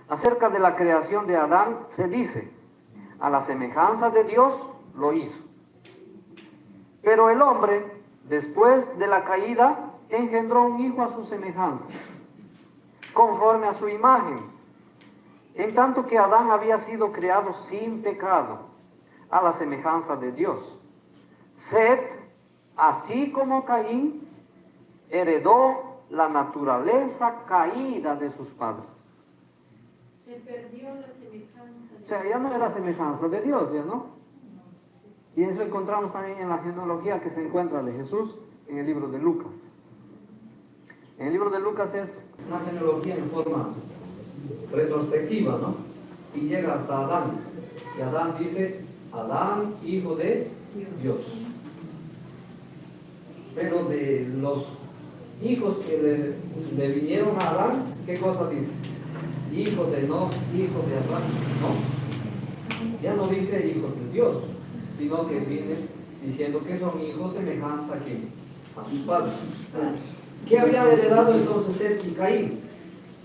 Acerca de la creación de Adán se dice, a la semejanza de Dios lo hizo. Pero el hombre, después de la caída, engendró un hijo a su semejanza, conforme a su imagen, en tanto que Adán había sido creado sin pecado, a la semejanza de Dios. Set, así como Caín, heredó la naturaleza caída de sus padres. Se perdió la semejanza. O sea, ya no era semejanza de Dios, ¿ya no? Y eso encontramos también en la genealogía que se encuentra de Jesús en el libro de Lucas. En el libro de Lucas es una genealogía en forma retrospectiva, ¿no? Y llega hasta Adán. Y Adán dice, Adán, hijo de Dios. Pero de los hijos que le vinieron a Adán, ¿qué cosa dice? Hijo de Enoc, hijo de Adán, no. Ya no dice hijos de Dios, sino que viene diciendo que son hijos semejanza a sus padres. ¿Qué había heredado entonces Seth y Caín?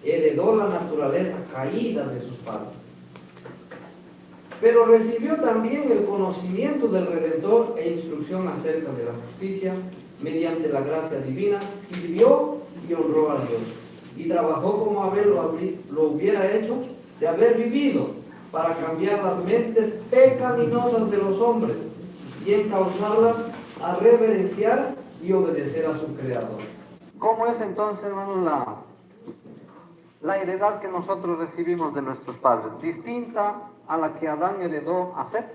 Heredó la naturaleza caída de sus padres. Pero recibió también el conocimiento del Redentor e instrucción acerca de la justicia, mediante la gracia divina, sirvió y honró a Dios. Y trabajó como Abel lo hubiera hecho de haber vivido, para cambiar las mentes pecaminosas de los hombres y encauzarlas a reverenciar y obedecer a su Creador. ¿Cómo es entonces, hermanos, la heredad que nosotros recibimos de nuestros padres? Distinta a la que Adán heredó a Seth.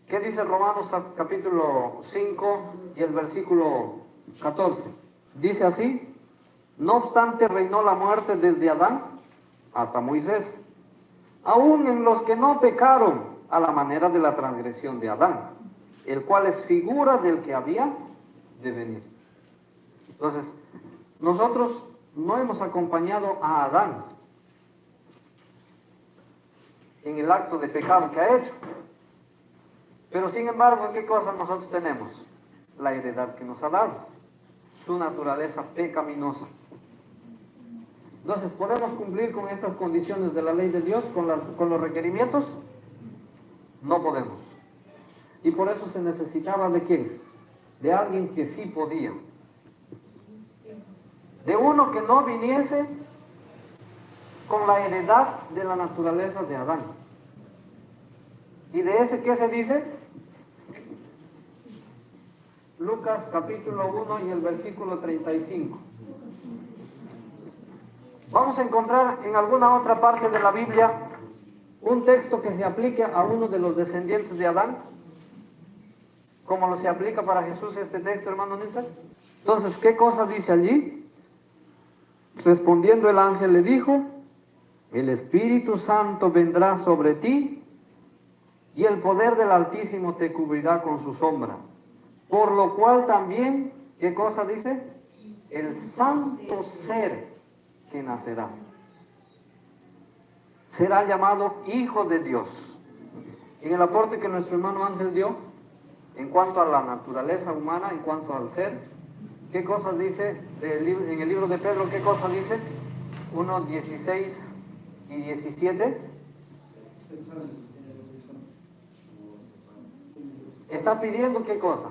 ¿Qué dice Romanos capítulo 5 y el versículo 14? Dice así: no obstante reinó la muerte desde Adán hasta Moisés, aún en los que no pecaron a la manera de la transgresión de Adán, el cual es figura del que había de venir. Entonces, nosotros no hemos acompañado a Adán en el acto de pecado que ha hecho, pero sin embargo, ¿qué cosa nosotros tenemos? La heredad que nos ha dado, su naturaleza pecaminosa. Entonces, ¿podemos cumplir con estas condiciones de la ley de Dios, con los requerimientos? No podemos. Y por eso se necesitaba ¿de quién? De alguien que sí podía. De uno que no viniese con la heredad de la naturaleza de Adán. ¿Y de ese qué se dice? Lucas capítulo 1 y el versículo 35. Vamos a encontrar en alguna otra parte de la Biblia un texto que se aplique a uno de los descendientes de Adán, como lo se aplica para Jesús este texto, hermano Nilsson. Entonces, ¿qué cosa dice allí? Respondiendo el ángel le dijo: el Espíritu Santo vendrá sobre ti y el poder del Altísimo te cubrirá con su sombra. Por lo cual también, ¿qué cosa dice? El santo ser que nacerá será llamado Hijo de Dios. En el aporte que nuestro hermano Ángel dio, en cuanto a la naturaleza humana, en cuanto al ser, ¿qué cosa dice en el libro de Pedro? ¿Qué cosa dice? 1:16 y 17. Está pidiendo ¿qué cosa?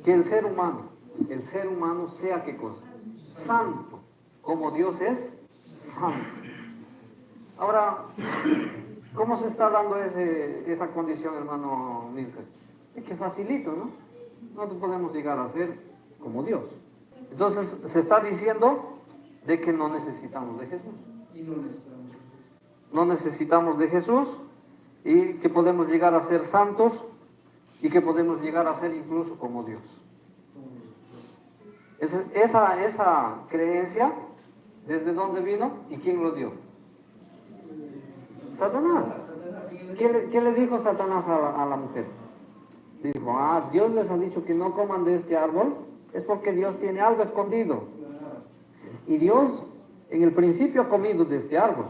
Que el ser humano sea ¿qué cosa? Santo, como Dios es santo. Ahora, ¿cómo se está dando esa condición, hermano Nilsson? Es que facilito, ¿no? No podemos llegar a ser como Dios. Entonces, se está diciendo de que no necesitamos de Jesús. No necesitamos de Jesús, y que podemos llegar a ser santos, y que podemos llegar a ser incluso como Dios. Esa creencia, ¿desde dónde vino y quién lo dio? Satanás. ¿Qué le dijo Satanás a la mujer? Dijo: Dios les ha dicho que no coman de este árbol, es porque Dios tiene algo escondido. Y Dios en el principio ha comido de este árbol,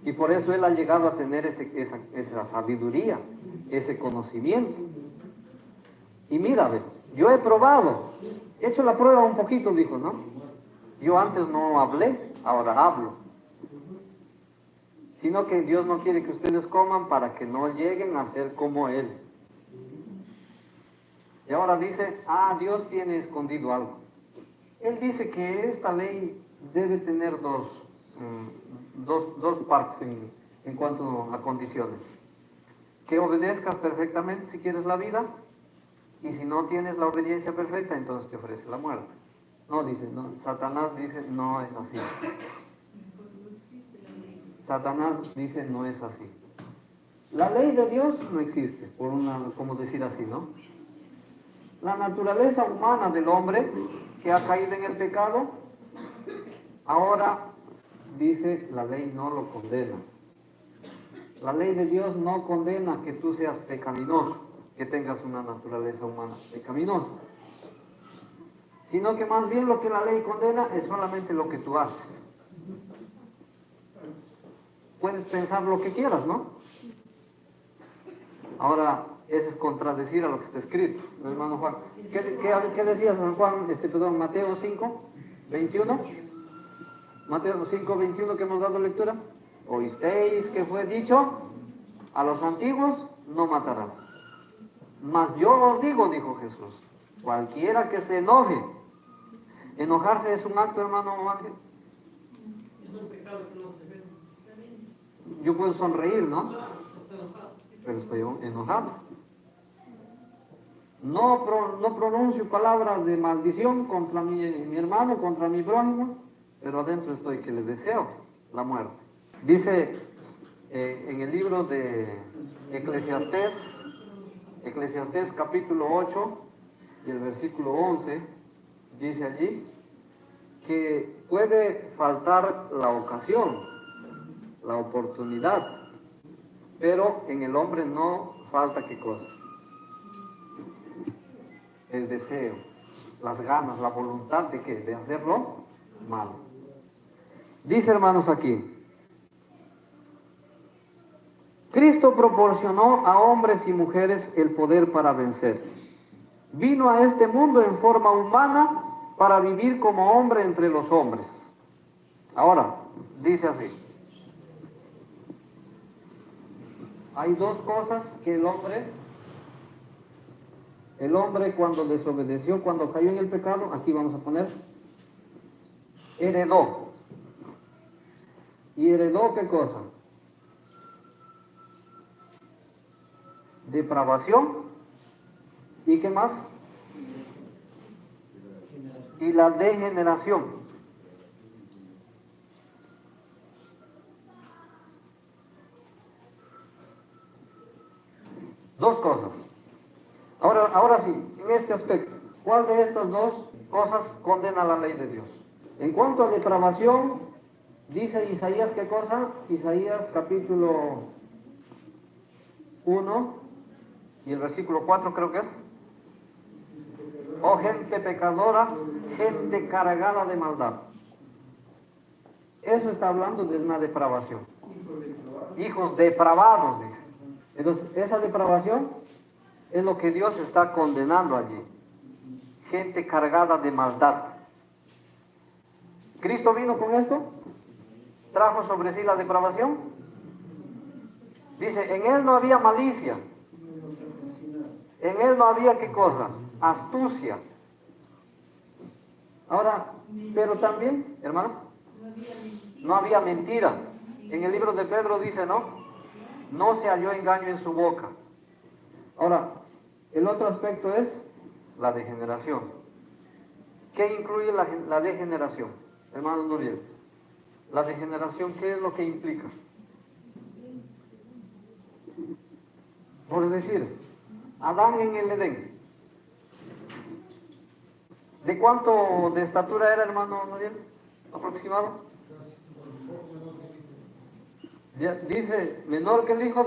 y por eso Él ha llegado a tener esa sabiduría, ese conocimiento. Y mira, yo he probado, he hecho la prueba un poquito, dijo, ¿no? Yo antes no hablé, ahora hablo. Sino que Dios no quiere que ustedes coman para que no lleguen a ser como Él. Y ahora dice: Dios tiene escondido algo. Él dice que esta ley debe tener dos partes en cuanto a condiciones. Que obedezcas perfectamente si quieres la vida, Y si no tienes la obediencia perfecta, entonces te ofrece la muerte. No, dice, no, Satanás dice, no es así. Satanás dice, no es así. La ley de Dios no existe, por como decir así, ¿no? La naturaleza humana del hombre que ha caído en el pecado, ahora dice, la ley no lo condena. La ley de Dios no condena que tú seas pecaminoso, que tengas una naturaleza humana pecaminosa, sino que más bien lo que la ley condena es solamente lo que tú haces. Puedes pensar lo que quieras, ¿no? Ahora, eso es contradecir a lo que está escrito, hermano Juan. ¿Qué decía San Juan, Mateo 5, 21? Mateo 5, 21 que hemos dado lectura. Oísteis que fue dicho a los antiguos, no matarás. Mas yo os digo, dijo Jesús, cualquiera que se enoje. Enojarse es un acto, hermano Ángel. Es un pecado que no se ve. Yo puedo sonreír, ¿no? Pero estoy enojado. No pronuncio palabras de maldición contra mi hermano, contra mi prójimo, pero adentro estoy que le deseo la muerte. Dice en el libro de Eclesiastés capítulo 8 y el versículo 11, dice allí que puede faltar la ocasión, la oportunidad, pero en el hombre no falta qué cosa. El deseo, las ganas, la voluntad de qué, de hacerlo malo. Dice, hermanos, aquí, Cristo proporcionó a hombres y mujeres el poder para vencer. Vino a este mundo en forma humana para vivir como hombre entre los hombres. Ahora, dice así. Hay dos cosas que el hombre cuando desobedeció, cuando cayó en el pecado, aquí vamos a poner, heredó. ¿Y heredó qué cosa? Depravación. ¿Y qué más? Y la degeneración. Dos cosas. Ahora sí, en este aspecto, ¿cuál de estas dos cosas condena la ley de Dios? En cuanto a depravación, dice Isaías, ¿qué cosa? Isaías capítulo 1 y el versículo 4 creo que es. Oh gente pecadora, gente cargada de maldad. Eso está hablando de una depravación. Hijos depravados, dice. Entonces, esa depravación es lo que Dios está condenando allí. Gente cargada de maldad. ¿Cristo vino con esto? ¿Trajo sobre sí la depravación? Dice, en Él no había malicia. En Él no había ¿qué cosa? Astucia. Ahora, pero también, hermano, no había mentira. En el libro de Pedro dice, no se halló engaño en su boca. Ahora, el otro aspecto es la degeneración. ¿Qué incluye la degeneración? Hermano Nuriel, la degeneración, ¿qué es lo que implica? Por decir, Adán en el Edén, ¿de cuánto de estatura era, hermano Nuriel? ¿Aproximado? Dice, menor que el hijo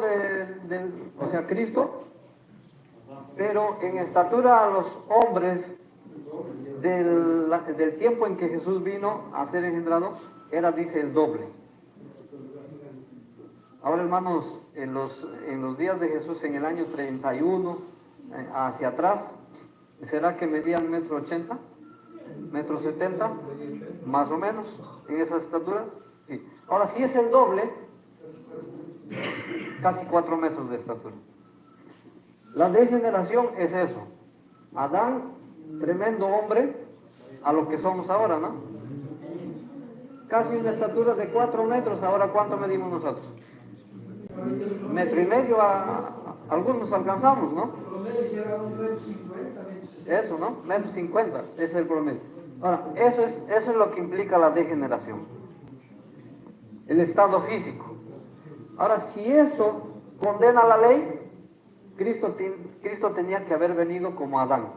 o sea, Cristo, pero en estatura a los hombres del tiempo en que Jesús vino a ser engendrado, era, dice, el doble. Ahora, hermanos, en los días de Jesús, en el año 31, hacia atrás, ¿será que medían 1,80 m? ¿1,70 m? Más o menos, en esa estatura. Sí. Ahora, si es el doble, casi 4 metros de estatura. La degeneración es eso. Adán, tremendo hombre, a lo que somos ahora, ¿no? Casi una estatura de 4 metros. Ahora, ¿cuánto medimos nosotros? metro y medio, algunos alcanzamos, ¿no? Promedio será un metro 50, Eso, ¿no? Metro 50, ese es el promedio. Ahora, eso es lo que implica la degeneración. El estado físico. Ahora, si esto condena la ley, Cristo tenía que haber venido como Adán,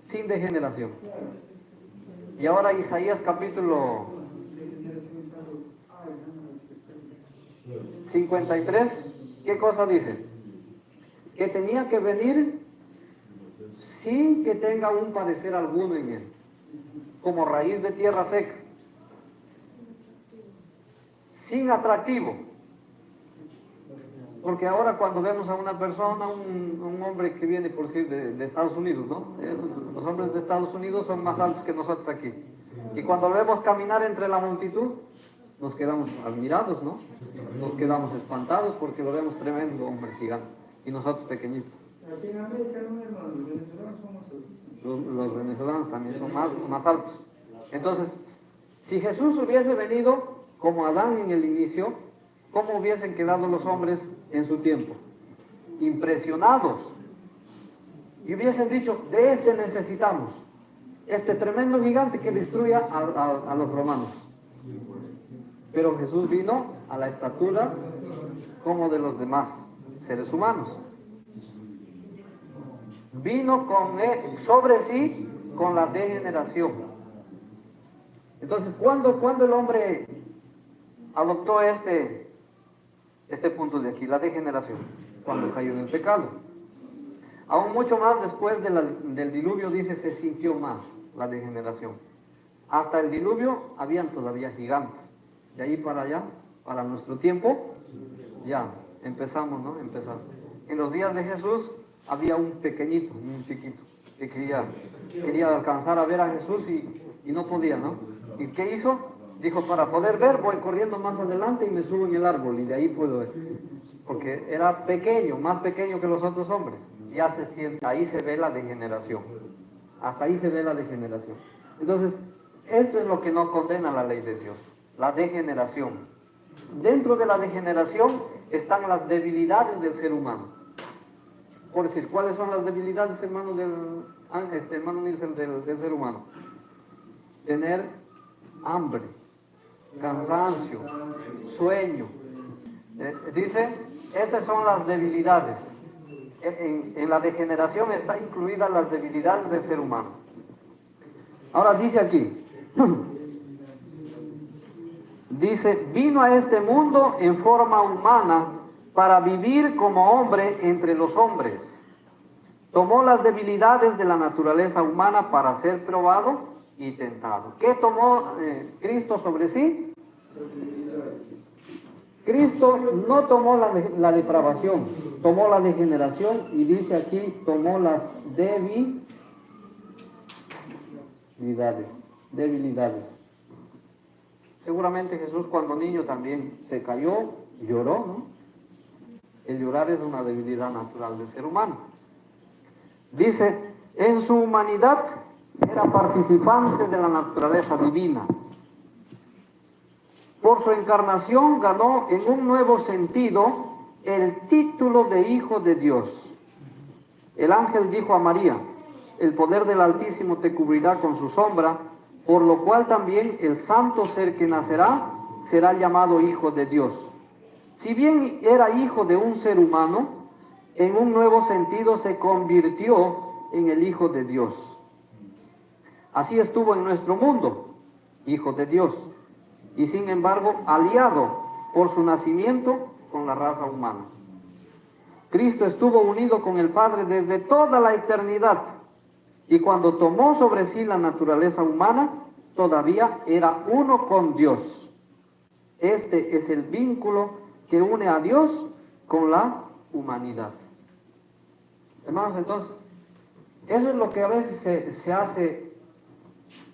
sin degeneración. Y ahora Isaías capítulo 53, ¿qué cosa dice? Que tenía que venir sin que tenga un parecer alguno en él, como raíz de tierra seca, sin atractivo. Porque ahora cuando vemos a una persona, un hombre que viene por decir de Estados Unidos, ¿no? Los hombres de Estados Unidos son más altos que nosotros aquí. Y cuando lo vemos caminar entre la multitud, nos quedamos admirados, ¿no? Nos quedamos espantados porque lo vemos tremendo, hombre gigante. Y nosotros pequeñitos. Aquí en América no, hermano, los venezolanos son más altos. Los venezolanos también son más altos. Entonces, si Jesús hubiese venido como Adán en el inicio, ¿cómo hubiesen quedado los hombres en su tiempo? Impresionados. Y hubiesen dicho, de este necesitamos. Este tremendo gigante que destruya a los romanos. Pero Jesús vino a la estatura como de los demás seres humanos. Vino sobre sí con la degeneración. Entonces, ¿cuándo el hombre adoptó este punto de aquí, la degeneración? Cuando cayó en el pecado. Aún mucho más después del diluvio, dice, se sintió más la degeneración. Hasta el diluvio habían todavía gigantes. De ahí para allá, para nuestro tiempo, ya empezamos, ¿no? Empezamos. En los días de Jesús había un pequeñito, un chiquito, que quería alcanzar a ver a Jesús y no podía, ¿no? ¿Y qué hizo? Dijo, para poder ver, voy corriendo más adelante y me subo en el árbol y de ahí puedo ver. Porque era pequeño, más pequeño que los otros hombres. Ya se siente, ahí se ve la degeneración. Hasta ahí se ve la degeneración. Entonces, esto es lo que no condena la ley de Dios, la degeneración. Dentro de la degeneración están las debilidades del ser humano. Por decir, ¿cuáles son las debilidades, hermano Nielsen, del ser humano? Tener hambre, cansancio, sueño. Dice, esas son las debilidades. En la degeneración está incluidas las debilidades del ser humano. Ahora dice aquí, dice, vino a este mundo en forma humana para vivir como hombre entre los hombres. Tomó las debilidades de la naturaleza humana para ser probado y tentado. ¿Qué tomó Cristo sobre sí? Cristo no tomó la depravación, tomó la degeneración y dice aquí, tomó las debilidades. Seguramente Jesús cuando niño también se cayó, lloró, ¿no? El llorar es una debilidad natural del ser humano. Dice, en su humanidad era participante de la naturaleza divina. Por su encarnación ganó en un nuevo sentido el título de Hijo de Dios. El ángel dijo a María, el poder del Altísimo te cubrirá con su sombra, por lo cual también el santo ser que nacerá será llamado Hijo de Dios. Si bien era hijo de un ser humano, en un nuevo sentido se convirtió en el Hijo de Dios. Así estuvo en nuestro mundo, Hijo de Dios, y sin embargo aliado por su nacimiento con la raza humana. Cristo estuvo unido con el Padre desde toda la eternidad, y cuando tomó sobre sí la naturaleza humana, todavía era uno con Dios. Este es el vínculo que une a Dios con la humanidad. Hermanos, entonces, eso es lo que a veces se hace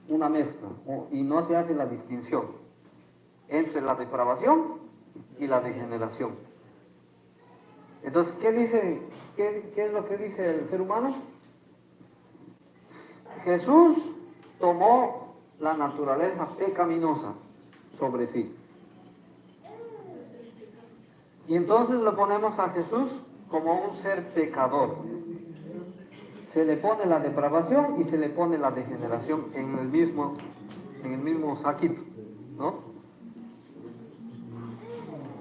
una mezcla, y no se hace la distinción entre la depravación y la degeneración. Entonces, ¿qué es lo que dice el ser humano? Jesús tomó la naturaleza pecaminosa sobre sí. Y entonces lo ponemos a Jesús como un ser pecador. Se le pone la depravación y se le pone la degeneración en el mismo saquito, ¿no?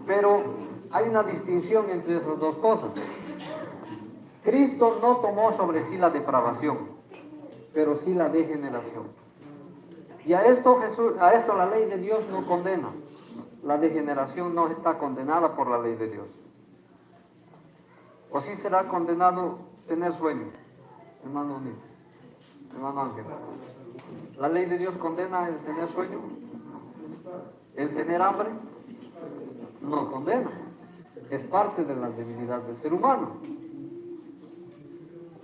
Pero hay una distinción entre esas dos cosas. Cristo no tomó sobre sí la depravación, pero sí la degeneración. Y a esto la ley de Dios no condena. La degeneración no está condenada por la ley de Dios. ¿O sí será condenado tener sueño? Hermano Nils, hermano Ángel. ¿La ley de Dios condena el tener sueño? ¿El tener hambre? No condena. Es parte de la debilidad del ser humano.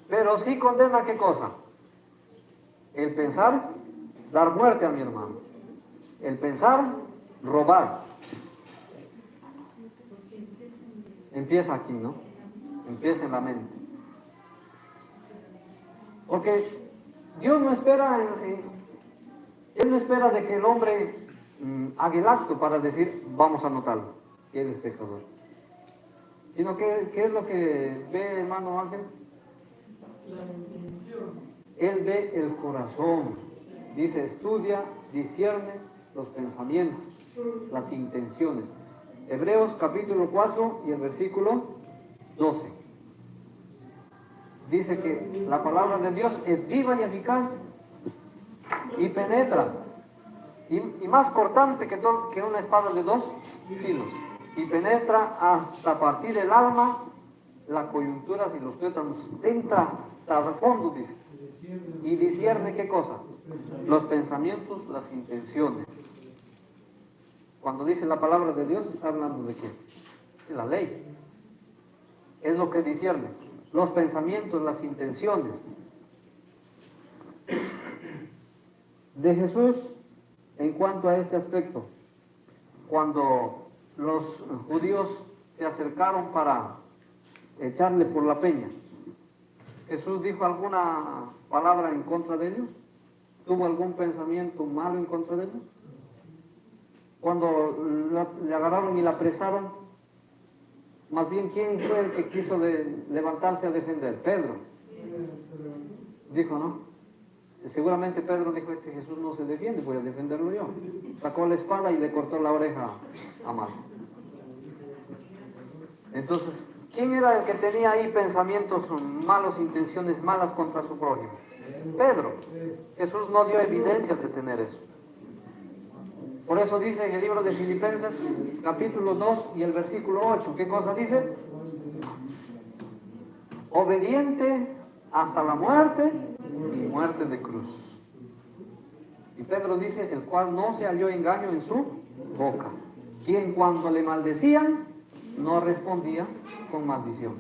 Pero sí condena ¿qué cosa? El pensar dar muerte a mi hermano. El pensar robar. Empieza aquí, ¿no? Empieza en la mente. Porque Dios no espera, Él no espera de que el hombre haga el acto para decir, vamos a notarlo, que Él es pecador. Sino que, ¿qué es lo que ve, hermano Ángel? Él ve el corazón. Dice, estudia, discierne los pensamientos, las intenciones. Hebreos capítulo 4 y el versículo 12. Dice que la palabra de Dios es viva y eficaz y penetra, y más cortante que una espada de 2 filos, y penetra hasta partir el alma, las coyunturas y los tuétanos, entra hasta el fondo, dice, y discierne ¿qué cosa? Los pensamientos, las intenciones. Cuando dice la palabra de Dios, está hablando de qué? De la ley. Es lo que discierne. Los pensamientos, las intenciones. De Jesús, en cuanto a este aspecto, cuando los judíos se acercaron para echarle por la peña, ¿Jesús dijo alguna palabra en contra de ellos? ¿Tuvo algún pensamiento malo en contra de ellos? Cuando le agarraron y la apresaron, más bien, ¿quién fue el que quiso levantarse a defender? Pedro. Dijo, ¿no? Seguramente Pedro dijo, este Jesús no se defiende, voy a defenderlo yo. Sacó la espada y le cortó la oreja a Marco. Entonces, ¿quién era el que tenía ahí pensamientos malos, intenciones malas contra su prójimo? Pedro. Jesús no dio evidencias de tener eso. Por eso dice en el libro de Filipenses, capítulo 2 y el versículo 8, ¿qué cosa dice? Obediente hasta la muerte y muerte de cruz. Y Pedro dice, el cual no se halló engaño en su boca, quien cuando le maldecían, no respondía con maldición.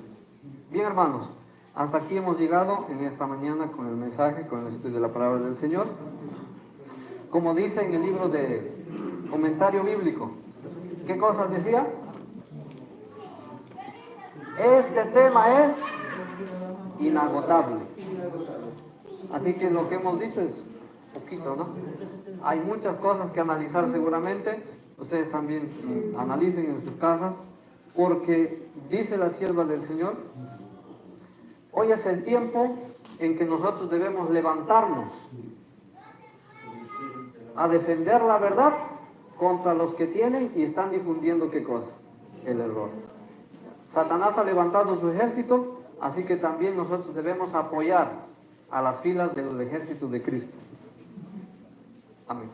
Bien, hermanos, hasta aquí hemos llegado en esta mañana con el mensaje, con el estudio de la palabra del Señor. Como dice en el libro de comentario bíblico, ¿qué cosas decía? Este tema es inagotable. Así que lo que hemos dicho es poquito, ¿no? Hay muchas cosas que analizar seguramente. Ustedes también analicen en sus casas, porque dice la sierva del Señor, hoy es el tiempo en que nosotros debemos levantarnos a defender la verdad contra los que tienen y están difundiendo ¿qué cosa? El error. Satanás ha levantado su ejército, así que también nosotros debemos apoyar a las filas del ejército de Cristo. Amén.